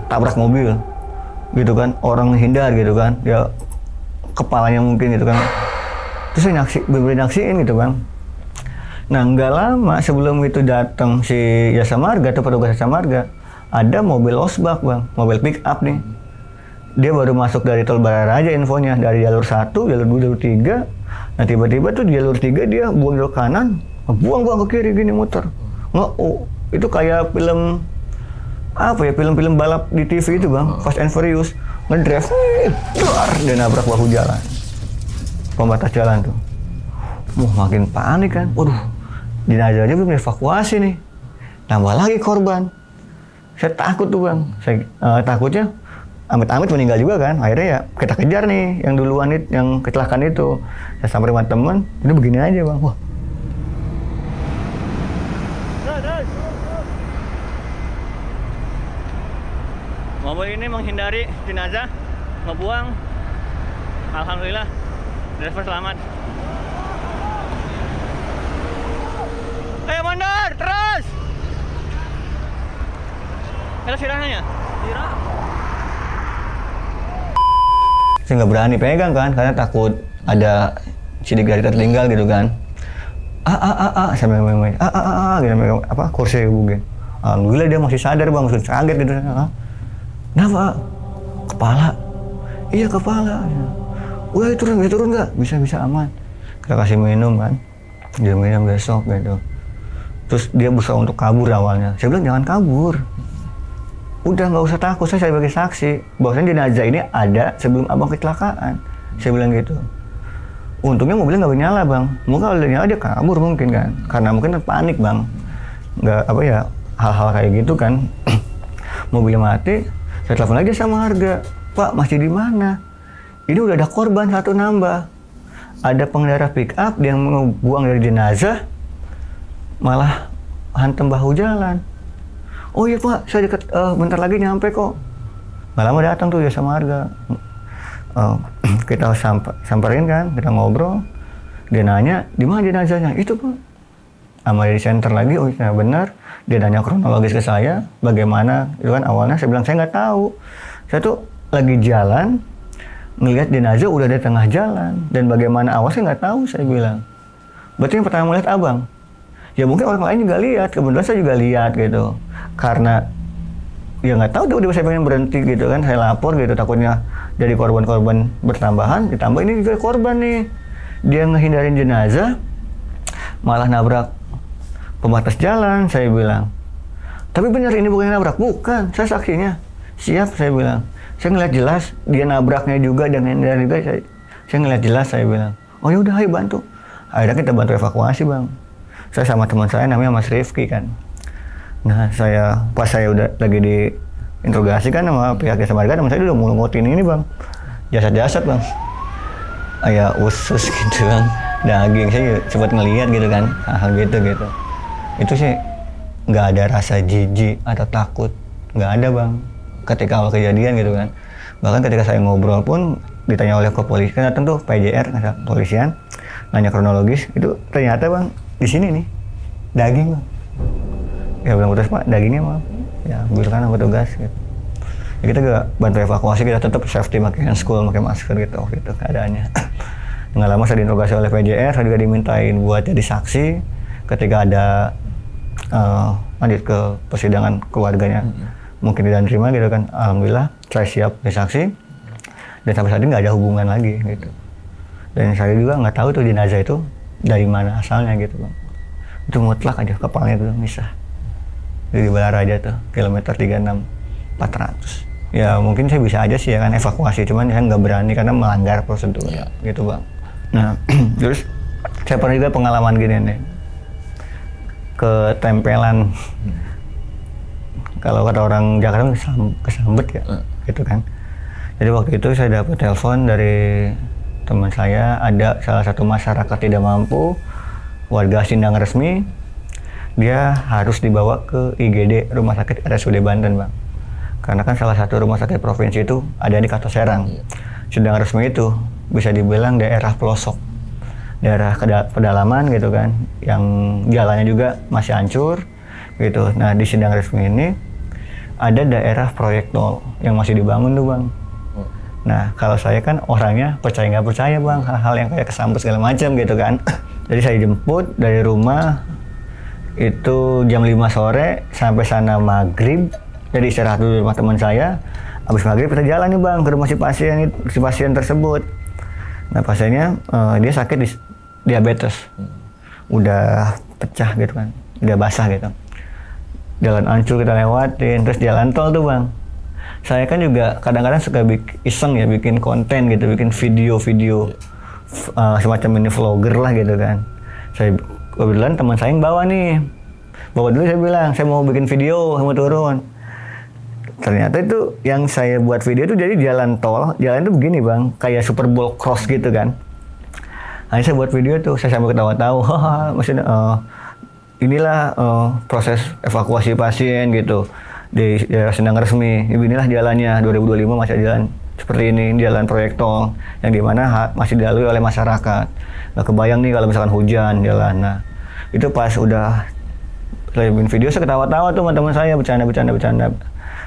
tabrak mobil gitu kan, orang hindar gitu kan, ya kepalanya mungkin gitu kan, terus saya bener-bener nyaksiin gitu bang. Nah nggak lama sebelum itu datang si jasa marga atau petugas jasa marga, ada mobil losbak bang, mobil pick up nih. Dia baru masuk dari tol Balaraja infonya, dari jalur 1, jalur 2, jalur 3. Nah tiba-tiba tuh di jalur 3 dia buang jalur kanan, buang ke kiri gini muter. Nggak, itu kayak film apa ya, film-film balap di TV itu bang, Fast and Furious. Ngedrive, dia nabrak bahu jalan, pembatas jalan tuh. Makin panik kan, waduh, jenazahnya belum dievakuasi nih, tambah lagi korban. Saya takut tuh bang, saya takutnya amit-amit meninggal juga kan. Akhirnya ya kita kejar nih yang duluan itu, yang kecelakaan itu. Saya samperin sama temen, itu begini aja bang. Wah. Mobil ini menghindari jenazah, ngebuang. Alhamdulillah, driver selamat. Ayo mundur, terus! Ada sirahnya? Sirah. Saya nggak berani pegang kan, karena takut ada sidik jari tertinggal gitu kan. Saya main gitu, apa kursi mungkin. Alhamdulillah dia masih sadar bang, masih kaget gitu. Kenapa? Kepala. Iya kepala. Udah turun nggak? Bisa aman. Kita kasih minum kan, dia minum besok gitu. Terus dia berusaha untuk kabur awalnya. Saya bilang jangan kabur. Udah nggak usah takut, saya sebagai saksi bahwasanya jenazah ini ada sebelum abang kecelakaan. Saya bilang gitu. Untungnya mobilnya nggak bernyala bang. Mungkin kalau udah nyala dia kabur mungkin kan, karena mungkin panik bang. Nggak apa ya, hal-hal kayak gitu kan. Mobilnya mati, saya telepon lagi sama harga. Pak masih di mana? Ini udah ada korban satu nambah. Ada pengendara pick up yang membuang dari jenazah, malah hantam bahu jalan. Oh iya pak, saya deket, bentar lagi nyampe kok. Nggak lama datang tuh jasa marga. Kita samperin kan, kita ngobrol. Dia nanya, di mana jenazahnya? Itu pak. Sama di center lagi, oh iya benar. Dia nanya kronologis ke saya, bagaimana. Itu kan awalnya saya bilang, saya nggak tahu. Saya tuh lagi jalan, ngelihat jenazah udah di tengah jalan. Dan bagaimana awal saya nggak tahu, saya bilang. Berarti yang pertama melihat abang. Ya mungkin orang lain juga lihat, kebetulan saya juga lihat gitu. Karena ya nggak tahu tiba-tiba saya pengen berhenti gitu kan, saya lapor gitu, takutnya jadi korban-korban bertambahan, ditambah ini juga korban nih. Dia ngehindarin jenazah, malah nabrak pembatas jalan, saya bilang. Tapi benar ini bukan nabrak, bukan, saya saksinya. Siap, saya bilang. Saya ngeliat jelas, dia nabraknya juga dan hindarin juga, saya ngeliat jelas, saya bilang. Oh ya udah, ayo bantu. Akhirnya kita bantu evakuasi bang. Saya sama teman saya namanya Mas Rifki kan. Nah pas saya udah lagi diinterogasi kan sama pihak jasa marga, teman saya udah ngutin ini bang, jasad-jasad bang, ya usus gitu bang, daging. Saya sempat ngelihat gitu kan, hal gitu. Itu sih nggak ada rasa jijik atau takut, nggak ada bang. Ketika awal kejadian gitu kan, bahkan ketika saya ngobrol pun ditanya oleh kepolisian, kan datang tuh PJR, kepolisian, nanya kronologis, itu ternyata bang di sini nih daging bang. Ya bilang terus pak, dagingnya mah ya ambilkan sama petugas gitu. Ya kita juga bantu evakuasi, kita tetap safety, pakai hand school, pakai masker gitu waktu itu keadaannya. Nggak lama saya diinterogasi oleh PJR, saya juga dimintain buat jadi saksi ketika ada lanjut ke persidangan keluarganya. Mungkin tidak terima gitu kan. Alhamdulillah saya siap jadi saksi, dan sampai saat ini nggak ada hubungan lagi gitu. Dan saya juga nggak tahu tuh jenazah itu dari mana asalnya gitu bang. Itu mutlak aja kepalanya tuh misah. Di Balaraja tuh, kilometer 36 400. Ya mungkin saya bisa aja sih ya kan evakuasi, cuman saya nggak berani karena melanggar prosedur gitu bang. Nah terus saya pernah juga pengalaman gini nih, ketempelan. Kalau kata orang Jakarta kesambet ya gitu kan. Jadi waktu itu saya dapat telepon dari teman saya, ada salah satu masyarakat tidak mampu, warga Sindang resmi, dia harus dibawa ke IGD Rumah Sakit RSUD Banten bang. Karena kan salah satu rumah sakit provinsi itu ada di Kota Serang. Sindang resmi itu bisa dibilang daerah pelosok. daerah pedalaman gitu kan, yang jalannya juga masih hancur gitu. Nah di sidang resmi ini ada daerah proyek tol yang masih dibangun tuh bang. Nah kalau saya kan orangnya percaya nggak percaya bang, hal-hal yang kayak kesambet segala macam gitu kan. Jadi saya jemput dari rumah itu jam 5 sore sampai sana maghrib. Jadi istirahat dulu di rumah teman saya. Habis maghrib kita jalan nih bang ke rumah si pasien tersebut. Nah pasiennya dia sakit diabetes, udah pecah gitu kan, udah basah gitu. Jalan hancur kita lewatin, terus jalan tol tuh bang. Saya kan juga kadang-kadang suka iseng ya bikin konten gitu, bikin video-video semacam ini vlogger lah gitu kan. Saya kebetulan teman saya yang bawa dulu, saya bilang saya mau bikin video, mau turun. Ternyata itu yang saya buat video itu jadi jalan tol, jalan itu begini bang, kayak Super Bowl cross gitu kan. Nah, saya buat video tuh, saya sambil ketawa-tawa, maksudnya inilah proses evakuasi pasien gitu di daerah Sendang resmi. Inilah jalannya 2025 masih jalan seperti ini, jalan proyek tol yang dimana masih dilalui oleh masyarakat. Nggak kebayang nih kalau misalkan hujan jalan. Nah itu pas udah saya bikin video, saya ketawa-tawa tuh sama teman saya, bercanda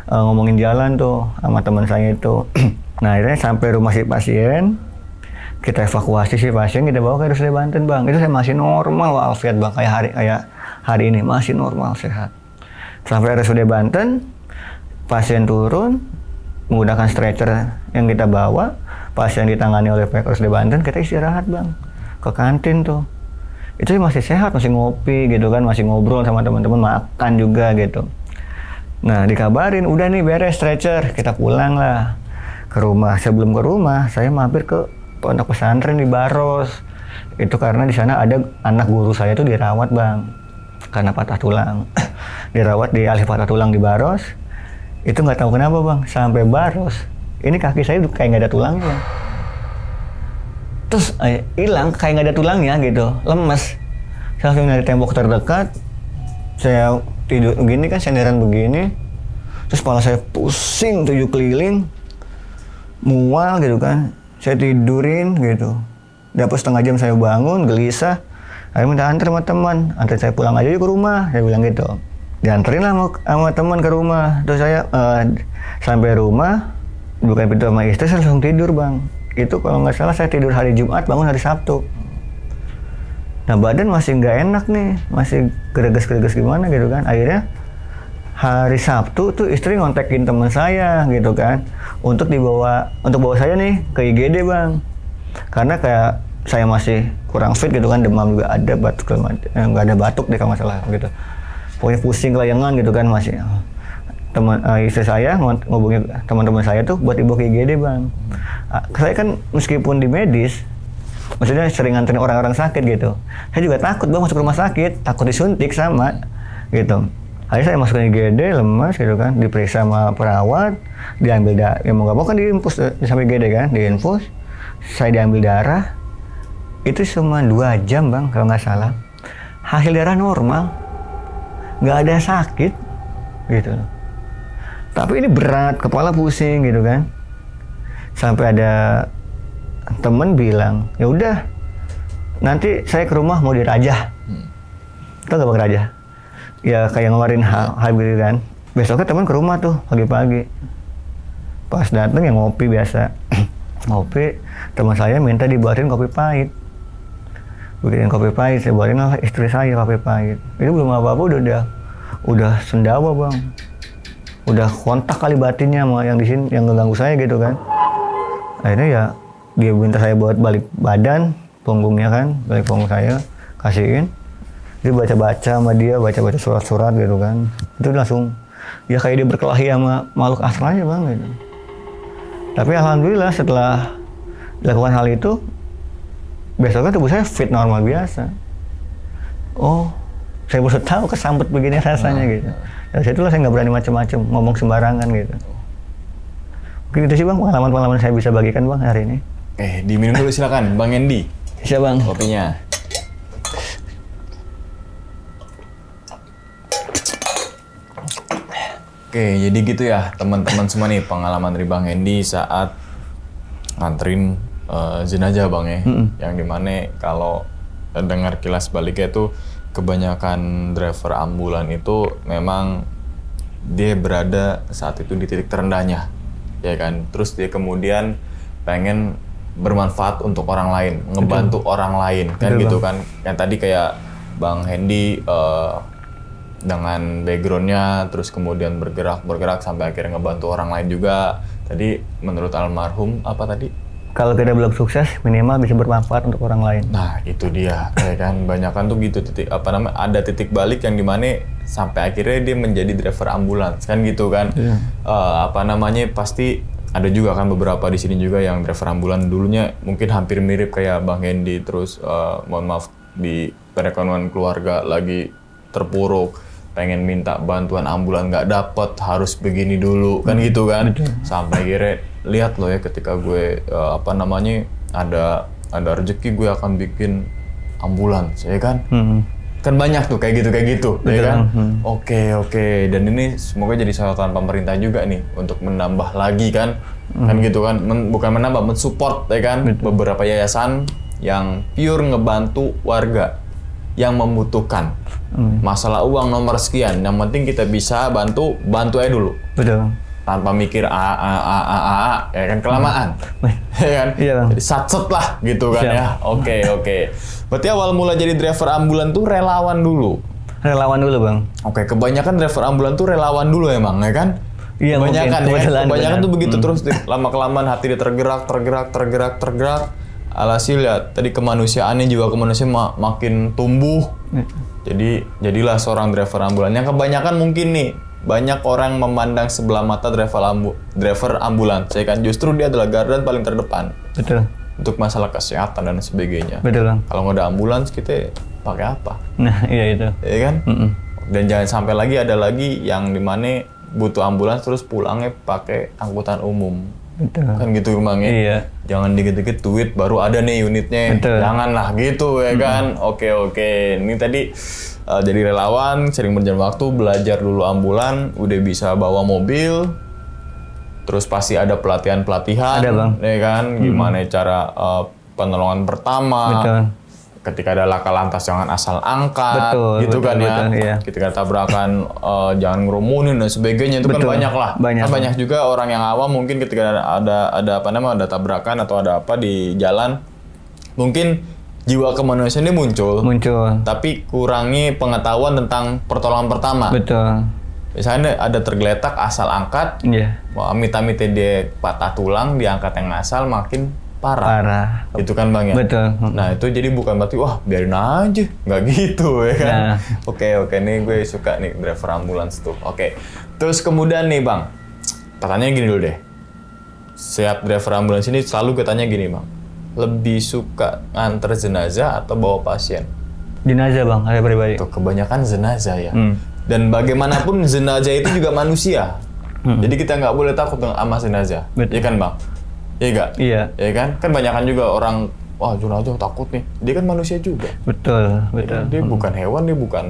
ngomongin jalan tuh sama teman saya itu. Nah akhirnya sampai rumah si pasien, kita evakuasi si pasien, kita bawa ke RSUD Banten bang. Itu saya masih normal walafiat bang, kayak hari ini masih normal sehat. Sampai RSUD Banten, pasien turun menggunakan stretcher yang kita bawa, pasien ditangani oleh pihak RSUD Banten, kita istirahat bang ke kantin tuh. Itu masih sehat, masih ngopi gitu kan, masih ngobrol sama teman-teman, makan juga gitu. Nah dikabarin udah nih beres stretcher, kita pulang lah ke rumah. Sebelum ke rumah saya mampir ke pondok pesantren di Baros. Itu karena di sana ada anak guru saya tuh dirawat bang karena patah tulang. Dirawat di alih patah tulang di Baros. Itu nggak tahu kenapa bang, sampai Baros ini kaki saya kayak nggak ada tulangnya. Terus hilang kayak nggak ada tulangnya gitu, lemes. Saya langsung dari tembok terdekat, saya tidur begini kan, senderan begini, terus kepala saya pusing 7 keliling, mual gitu kan, saya tidurin gitu. Dapat setengah jam saya bangun, gelisah, akhirnya minta antar sama teman, antar saya pulang aja yuk ke rumah, saya bilang gitu. Dianterin lah sama teman ke rumah, terus saya sampai rumah, bukan pintu sama istri, saya langsung tidur bang. Itu kalau nggak salah saya tidur hari Jumat, bangun hari Sabtu. Nah badan masih nggak enak nih, masih gereges-gereges gimana gitu kan. Akhirnya hari Sabtu tuh istri ngontekin teman saya gitu kan, untuk bawa saya nih ke IGD bang. Karena kayak saya masih kurang fit gitu kan, demam juga ada, batuk nggak ada batuk deh kalau nggak salah gitu. Pokoknya pusing kelayangan gitu kan masih. Istri saya ngobongin teman-teman saya tuh buat dibawa ke IGD bang. Saya kan meskipun di medis, maksudnya sering nganterin orang-orang sakit gitu. Saya juga takut bang masuk rumah sakit, takut disuntik sama gitu. Akhirnya saya masuk ke IGD, lemas gitu kan, diperiksa sama perawat, diambil darah, ya mau nggak mau kan diinfus sampai IGD kan, diinfus. Saya diambil darah, itu cuma 2 jam bang kalau nggak salah. Hasil darah normal, nggak ada sakit gitu. Tapi ini berat, kepala pusing gitu kan. Sampai ada temen bilang, ya udah nanti saya ke rumah mau dirajah. Tau gak bang rajah? Ya kayak ngeluarin hal gitu kan. Besoknya temen ke rumah tuh pagi-pagi. Pas dateng ya ngopi biasa. Ngopi, teman saya minta dibuatin kopi pahit. Bikin kopi pahit, saya buatin lah istri saya kopi pahit. Itu belum apa-apa udah sendawa bang. Udah kontak kali batinnya sama yang di sini, yang ngeganggu saya gitu kan. Akhirnya ya dia minta saya buat balik badan, punggungnya kan, balik punggung saya, kasihin. Dia baca-baca sama dia, baca-baca surat-surat gitu kan. Itu langsung, ya kayak dia berkelahi sama makhluk astralnya bang gitu. Tapi alhamdulillah setelah dilakukan hal itu, besoknya tubuh saya fit normal biasa. Oh, saya baru tahu kesambet begini rasanya gitu. Dari situlah saya nggak berani macam-macam, ngomong sembarangan gitu. Mungkin itu sih bang pengalaman-pengalaman saya bisa bagikan bang hari ini. Diminum dulu silakan, Bang Endi. Siap bang. Kopinya. Oke, jadi gitu ya teman-teman semua nih pengalaman dari Bang Endi saat nganterin jenazah bang ya, yang dimana kalau dengar kilas baliknya itu kebanyakan driver ambulan itu memang dia berada saat itu di titik terendahnya, ya kan. Terus dia kemudian pengen bermanfaat untuk orang lain, ngebantu orang lain, kan gitu kan. Yang tadi kayak Bang Hendy dengan backgroundnya, terus kemudian bergerak sampai akhirnya ngebantu orang lain juga. Tadi menurut almarhum apa tadi? Kalau kita belum sukses, minimal bisa bermanfaat untuk orang lain. Nah itu dia, ya kan. Banyakan tuh gitu ada titik balik yang dimana sampai akhirnya dia menjadi driver ambulans, kan gitu kan. Pasti ada juga kan beberapa di sini juga yang driver ambulan dulunya mungkin hampir mirip kayak Bang Hendy, terus mohon maaf di perekonomian keluarga lagi terpuruk, pengen minta bantuan ambulan nggak dapet, harus begini dulu, kan gitu kan. Sampai akhirnya lihat loh ya, ketika gue ada rezeki gue akan bikin ambulans, ya kan. Kan banyak tuh kayak gitu ya kan. Oke. Dan ini semoga jadi sorotan pemerintah juga nih untuk menambah lagi kan. Kan gitu kan, bukan menambah, mensupport ya kan. Beberapa yayasan yang pure ngebantu warga yang membutuhkan. Masalah uang nomor sekian, yang penting kita bisa bantu aja dulu. Betul. Tanpa mikir ya kan, kelamaan. Ya kan? Iya, Bang. Jadi satset lah gitu kan. Siap. Ya. Oke. Berarti awal mula jadi driver ambulan tuh relawan dulu. Relawan dulu, Bang. Oke, kebanyakan driver ambulan tuh relawan dulu emang, ya kan? Iya, kebanyakan mungkin. Ya. Kebanyakan tuh begitu terus lama-kelamaan hati dia tergerak. Alhasil ya tadi kemanusiaannya makin tumbuh. Jadilah seorang driver ambulan. Yang kebanyakan mungkin nih, banyak orang memandang sebelah mata driver ambulans, ya kan, justru dia adalah garda paling terdepan. Betul. Untuk masalah kesehatan dan sebagainya. Betul, Bang. Kalau nggak ada ambulans kita pakai apa? Nah, iya itu. Ya kan? Dan jangan sampai ada lagi yang dimana butuh ambulans terus pulangnya pakai angkutan umum. Betul. Kan gitu Bang ya? Iya. Jangan dikit-dikit tweet baru ada nih unitnya. Betul. Janganlah gitu ya kan? Oke. Ini tadi jadi relawan, sering berjalan waktu, belajar dulu ambulan, udah bisa bawa mobil, terus pasti ada pelatihan-pelatihan. Ada, Bang. Ya kan? Gimana cara penolongan pertama. Betul. Ketika ada laka lantas jangan asal angkat, betul, kan ya. Iya. Ketika tabrakan jangan ngerumunin dan sebagainya, itu kan banyak lah. Banyak juga orang yang awam mungkin ketika ada tabrakan atau ada apa di jalan, mungkin jiwa kemanusiaan ini muncul. Tapi kurangi pengetahuan tentang pertolongan pertama. Betul. Misalnya ada tergeletak asal angkat, amit-amit dia patah tulang, diangkat yang asal makin parah. Gitu kan Bang ya? Betul. Nah itu jadi bukan berarti wah biarin aja, nggak gitu ya kan? Nah. Oke, nih gue suka nih driver ambulans tuh. Oke. Terus kemudian nih Bang, pertanyaannya gini dulu deh. Setiap driver ambulans ini selalu gue tanya gini Bang, lebih suka nganter jenazah atau bawa pasien? Jenazah Bang, saya pribadi. Tuh kebanyakan jenazah ya. Dan bagaimanapun jenazah itu juga manusia. Jadi kita nggak boleh takut sama jenazah. Iya kan Bang? Iya nggak? Iya. Iya kan? Kan banyakan juga orang, wah jenazah takut nih. Dia kan manusia juga. Betul. Dia bukan hewan, dia bukan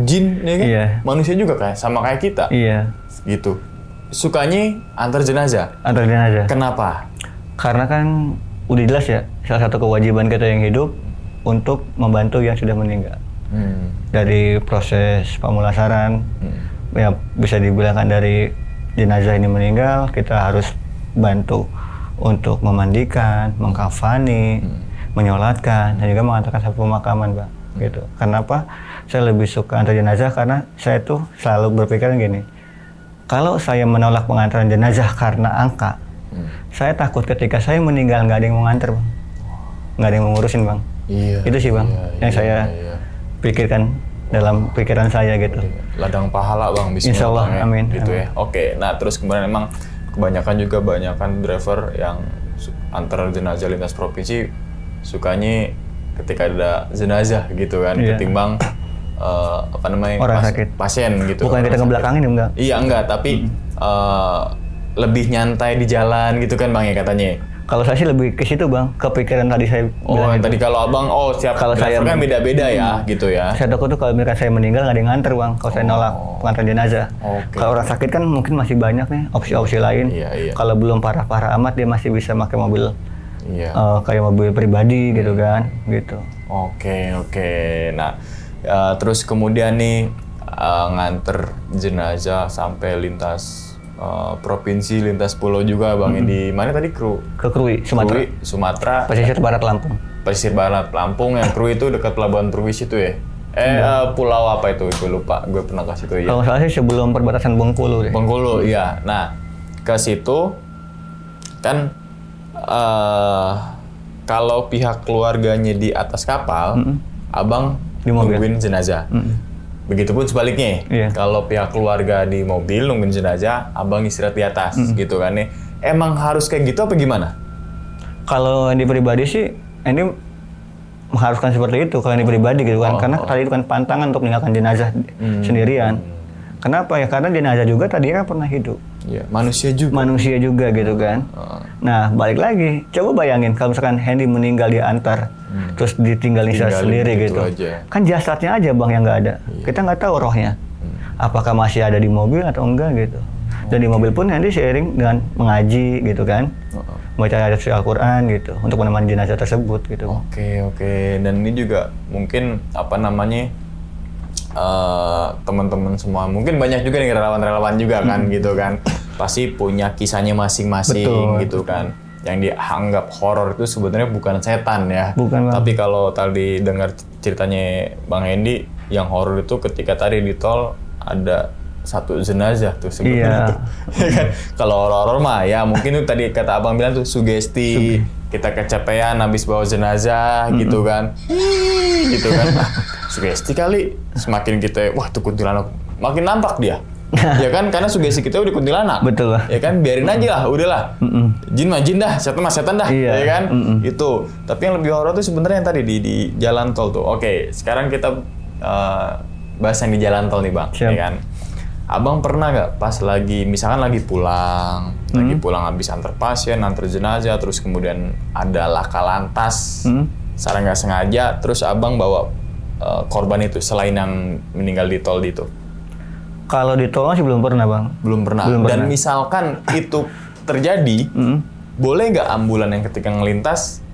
jin, ya kan? Iya. Manusia juga sama kayak kita. Iya. Gitu. Sukanya antar jenazah? Antar jenazah. Kenapa? Karena kan udah jelas ya, salah satu kewajiban kita yang hidup untuk membantu yang sudah meninggal. Dari proses pemulasaran, ya bisa dibilangkan dari jenazah ini meninggal, kita harus bantu untuk memandikan, mengkafani, menyolatkan, dan juga mengantarkan sampai pemakaman, Bang. Gitu. Kenapa saya lebih suka antar jenazah? Karena saya tuh selalu berpikiran gini, kalau saya menolak pengantaran jenazah karena angka, saya takut ketika saya meninggal nggak ada yang mau nganter, Bang. Nggak ada yang mau ngurusin, Bang. Iya. Itu sih, Bang, yang saya pikirkan dalam pikiran saya gitu. Ladang pahala, Bang. Bismillah. Insya Allah, amin. Gitu ya. Oke, nah terus kemudian emang kebanyakan driver yang antar jenazah lintas provinsi sukanya ketika ada jenazah gitu kan, ketimbang orang sakit, pasien gitu. Bukan kita ngebelakangin enggak? Iya enggak, tapi lebih nyantai di jalan gitu kan Bang ya katanya. Kalau saya sih lebih ke situ Bang, kepikiran tadi saya bilang tadi kalau Abang, siap kalau saya kan beda-beda ya gitu ya. Saya takut tuh kalau misalkan saya meninggal nggak ada yang nganter Bang, kalau saya nolak pengantar jenazah. Kalau orang sakit kan mungkin masih banyak nih opsi-opsi lain. Kalau belum parah-parah amat dia masih bisa pakai mobil kayak mobil pribadi gitu kan, gitu. Oke. Nah, terus kemudian nih nganter jenazah sampai lintas provinsi, lintas pulau juga Bang. Di mana tadi Ke Krui, Sumatera. Krui, Sumatera. Pesisir Barat Lampung. Pesisir Barat Lampung, yang Krui itu dekat Pelabuhan Perwis itu ya? Pulau apa itu? Gue lupa, gue pernah ke situ ya. Kalau nggak salah sih sebelum perbatasan Bengkulu deh. Bengkulu, iya. Nah, ke situ kan kalau pihak keluarganya di atas kapal, Abang Di mobil. nungguin jenazah. Begitupun sebaliknya, Iya. kalau pihak keluarga di mobil nungguin jenazah, Abang istirahat di atas, gitu kan nih. Emang harus kayak gitu apa gimana? Kalau Andy pribadi sih, Andy mengharuskan seperti itu kalau Andy pribadi gitu kan, karena tadi itu kan pantangan untuk meninggalkan jenazah sendirian. Kenapa ya? Karena jenazah juga tadi kan pernah hidup. Iya, manusia juga gitu kan. Nah, balik lagi, coba bayangin kalau misalkan Hendy meninggal diantar, terus ditinggalin sendiri gitu. Aja. Kan jasadnya aja Bang yang nggak ada. Kita nggak tahu rohnya. Apakah masih ada di mobil atau enggak gitu. Dan di mobil pun Hendy sharing dengan mengaji gitu kan. Baca ayat suci Al-Quran gitu untuk menemani jenazah tersebut gitu. Oke. Dan ini juga mungkin teman-teman semua, mungkin banyak juga nih relawan-relawan juga kan gitu kan, pasti punya kisahnya masing-masing. Gitu kan, yang dianggap horor itu sebenarnya bukan setan ya, Bukan, Bang. tapi kalau tadi dengar ceritanya Bang Hendy, yang horor itu ketika tadi di tol ada satu jenazah tuh sebenarnya. Ya kan? Kalau horor mah ya mungkin itu tadi kata Abang bilang tuh sugesti. Kita kecapean habis bawa jenazah gitu kan. Gitu kan. Sugesti kali. Semakin kita wah tuh kuntilanak makin nampak dia. Ya kan, karena sugesti kita udah kuntilanak. Betul. Ya kan, biarin aja lah, udahlah. Jin mah jin dah, setan mah setan dah. Iya. Ya kan? Itu. Tapi yang lebih horor tuh sebenarnya yang tadi di jalan tol tuh. Oke, sekarang kita bahas yang di jalan tol nih Bang. Siap. Ya kan? Abang pernah nggak pas misalkan lagi pulang habis antar pasien, antar jenazah, terus kemudian ada laka lantas, secara nggak sengaja, terus abang bawa korban itu selain yang meninggal di tol itu? Kalau di tol sih belum pernah Bang. Belum pernah. Dan misalkan itu terjadi, boleh nggak ambulan yang ketika ngelintas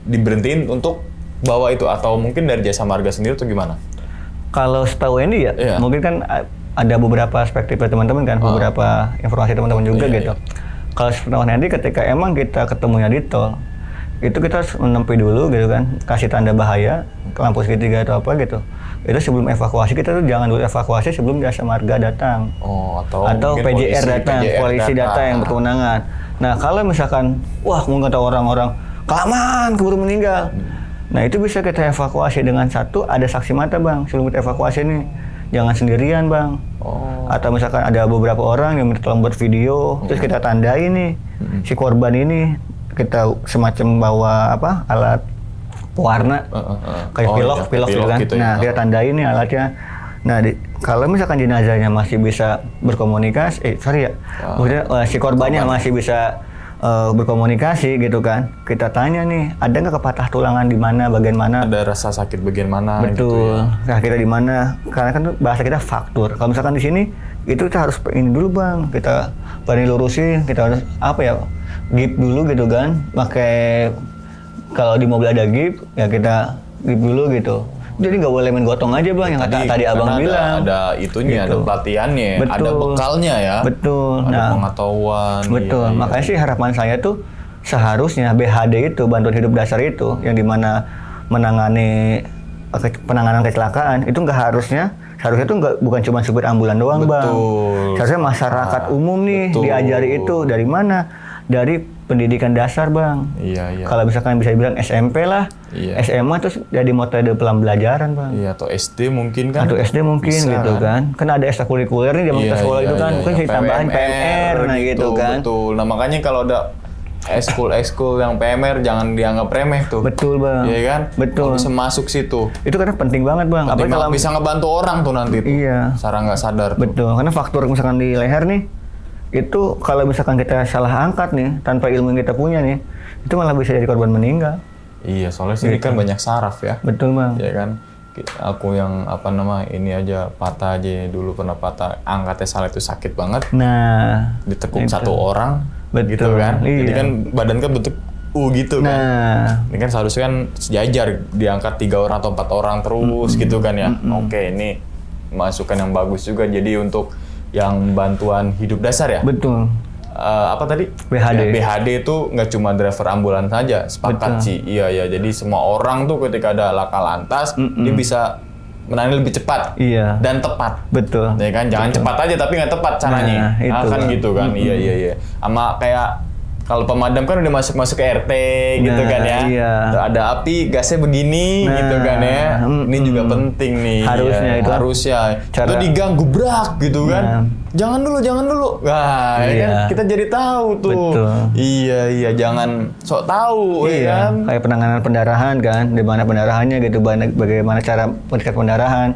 diberhentiin untuk bawa itu, atau mungkin dari jasa marga sendiri atau gimana? Kalau setahu Andy ya, mungkin kan ada beberapa perspektif teman-teman kan, beberapa informasi teman-teman juga gitu. Kalau sepengetahuan Andy, ketika emang kita ketemunya di tol, itu kita harus menempi dulu gitu kan, kasih tanda bahaya, lampu segitiga atau apa gitu. Itu sebelum evakuasi, kita tuh jangan dulu evakuasi sebelum jasa marga datang. Atau PJR datang, polisi datang yang berkewenangan. Nah, kalau misalkan, wah mungkin kata orang-orang, kelamaan keburu meninggal. Nah, itu bisa kita evakuasi dengan ada saksi mata Bang, sebelum kita evakuasi nih. Jangan sendirian Bang. Atau misalkan ada beberapa orang yang minta tolong buat video, terus kita tandai nih si korban ini, kita semacam bawa alat pewarna kayak pilok gitu kan. Nah, kita tandai nih alatnya. Nah, kalau misalkan jenazahnya masih bisa berkomunikasi, maksudnya si korbannya masih bisa berkomunikasi gitu kan, kita tanya nih, ada nggak kepatah tulangan di mana, bagian mana, ada rasa sakit bagian mana? Betul. Gitu ya. Nah, kita di mana? Karena kan bahasa kita faktur. Kalau misalkan di sini itu kita harus ini dulu Bang, kita paling lurusin, kita harus gip dulu gitu kan, pakai kalau di mobil ada gip ya kita gip dulu gitu. Jadi nggak boleh main gotong aja Bang, yang tadi Abang bilang. Ada itunya, gitu. Ada pelatihannya, betul. Ada bekalnya ya. Betul. Ada pengetahuan. Betul. Iya. Makanya sih harapan saya tuh seharusnya BHD itu, bantuan hidup dasar itu, yang dimana menangani penanganan kecelakaan itu seharusnya tuh bukan cuma supir ambulan doang Bang. Seharusnya masyarakat umum nih diajari itu dari mana? Dari pendidikan dasar Bang. Iya. Kalau misalkan bisa dibilang SMP lah, SMA terus jadi metode pembelajaran Bang. Iya, atau SD mungkin kan? Atau SD mungkin bisa, gitu kan. Kan ada ekstrakurikuler nih zaman kita sekolah itu kan, mungkin ditambahin PMR nah gitu kan. Betul. Nah makanya kalau ada ekskul yang PMR jangan dianggap remeh tuh. Betul Bang. Iya kan? Betul. Bisa masuk situ. Itu karena penting banget Bang. Apalagi kalau bisa ngebantu orang tuh nanti tuh. Iya. Secara nggak sadar. Betul. Karena faktor misalkan di leher nih, itu kalau misalkan kita salah angkat nih, tanpa ilmu yang kita punya nih, itu malah bisa jadi korban meninggal. Iya, soalnya sini kan banyak saraf ya. Betul Bang. Iya kan? Aku yang ini aja patah aja dulu pernah patah, angkatnya salah itu sakit banget. Nah, ditekuk satu orang. Betul. Gitu kan. Iya. Jadi kan badan kan bentuk U gitu kan. Nah, Ini kan seharusnya kan sejajar diangkat 3 orang atau 4 orang terus gitu kan ya. Oke, ini masukan yang bagus juga. Jadi untuk yang bantuan hidup dasar ya. betul. Apa tadi? BHD. Ya, BHD itu nggak cuma driver ambulan saja, sepakat Betul. sih. Iya. Jadi semua orang tuh ketika ada laka lantas, dia bisa menangani lebih cepat Iya. dan tepat. Betul. Ya kan, jangan cepat aja tapi nggak tepat caranya. Nah, itu, kan Bang. gitu kan. Iya. Sama kayak kalau pemadam kan udah masuk ke RT gitu Nah, kan ya. iya. Ada api, gasnya begini Nah, gitu kan ya. Ini juga penting nih. Harusnya ya. itu. Harusnya. Cara- Itu digang gubrak gitu kan. Nah. Jangan dulu. Nah, ya kan Iya. kita jadi tahu tuh. Betul. Iya, jangan sok tahu ya Iya, kan. kayak penanganan pendarahan kan, di mana pendarahannya gitu, bagaimana cara pendekat pendarahan,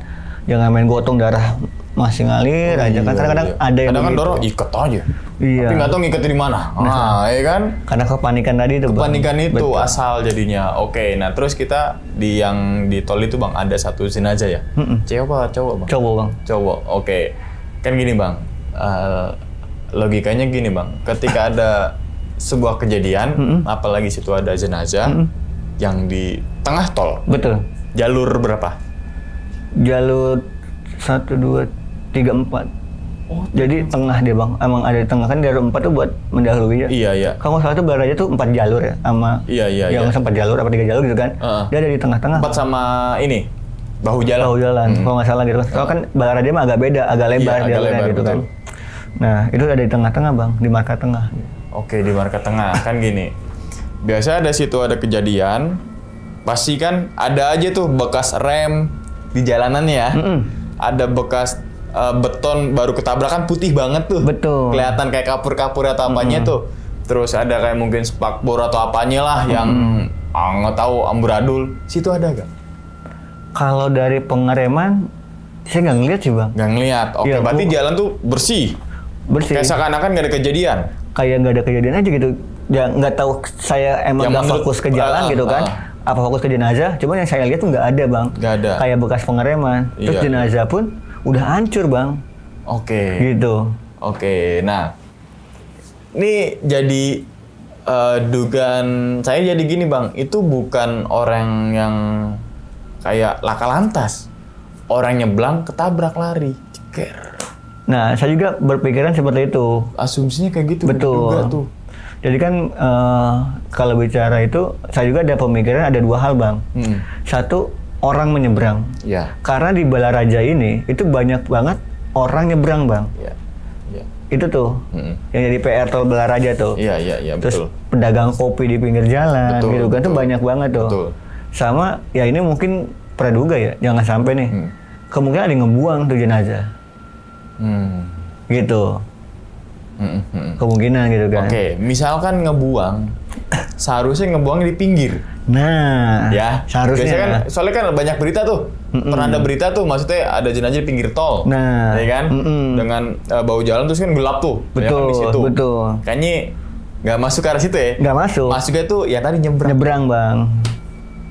jangan main gotong darah masih ngalir aja kan, kadang-kadang ada yang kadang kan begitu. dorong ikat aja. Iya. Tapi nggak tahu ngikatnya di mana. Nah, ya kan. Karena kepanikan tadi itu, Bang. Kepanikan itu Betul. asal jadinya. Oke, nah terus kita yang di tol itu Bang ada satu jenazah ya. Cewek apa cowok Bang? Coba Bang. Cowok. Oke. Kan gini Bang. Logikanya gini Bang. Ketika ada sebuah kejadian, apalagi situ ada jenazah yang di tengah tol. Betul. Jalur berapa? Jalur 1, 2, 3, 4. Oh, Jadi tengah dia Bang, emang ada di tengah kan, jalur 4 tuh buat mendahului ya. Iya. Kalau nggak salah tuh Baraja tuh 4 jalur ya, sama Iya. yang 4 jalur apa 3 jalur gitu kan. Dia ada di tengah-tengah. 4 sama ini bahu jalan. Bahu jalan, kalau nggak salah gitu kan. Soalnya kan Baraja mah agak beda, agak lebar Iya, agak jalurnya lebar, gitu kan. betul. Nah, itu ada di tengah-tengah Bang, di marka tengah. Oke, di marka tengah kan gini. Biasa ada situ ada kejadian, pasti kan ada aja tuh bekas rem di jalanannya ya. Ada bekas beton baru ketabrakan putih banget tuh. Betul. Kelihatan kayak kapur-kapur atau apanya tuh. Terus ada kayak mungkin spakbor atau apanya lah yang nggak tahu amburadul. Situ ada gak? Kalau dari pengereman, saya nggak ngeliat sih Bang. Nggak ngeliat. Oke, Iya, berarti jalan tuh bersih. Bersih. Kayak seakan-akan nggak ada kejadian. Kayak nggak ada kejadian aja gitu. Ya nggak tahu, saya emang Yang nggak menurut- fokus ke jalan gitu kan. Apa fokus ke jenazah? Cuman yang saya lihat tuh nggak ada Bang. Nggak ada. Kayak bekas pengereman. Terus Iya. jenazah pun udah hancur Bang. Oke. Gitu. Oke, nah ini jadi dugaan saya jadi gini Bang, itu bukan orang yang kayak laka lantas, orang nyebrang ketabrak lari, ceker. Nah, saya juga berpikiran seperti itu. Asumsinya kayak gitu. Betul. Juga tuh. Jadi kan kalau bicara itu, saya juga ada pemikiran ada 2 hal Bang. Satu, orang menyeberang. Ya, Karena di Balaraja ini itu banyak banget orang nyebrang Bang. ya. Itu tuh yang jadi PR tol Balaraja tuh. Iya, Terus betul. pedagang kopi di pinggir jalan Betul, gitu kan tuh betul. banyak banget tuh. Betul. Sama ya ini mungkin praduga ya, jangan sampai nih kemungkinan ada yang ngebuang tuh jenazah. Gitu. Kemungkinan gitu kan. Oke, misalkan ngebuang, seharusnya ngebuang di pinggir. Nah, Ya, seharusnya. biasanya kan, soalnya kan banyak berita tuh. Pernah ada berita tuh, maksudnya ada jenazah di pinggir tol. Nah, ya kan? Dengan bau jalan terus kan gelap tuh. ya kan, Betul, di situ. betul. Kayaknya nggak masuk ke arah situ ya? Nggak masuk. Masuknya tuh ya tadi nyebrang. Nyebrang Bang.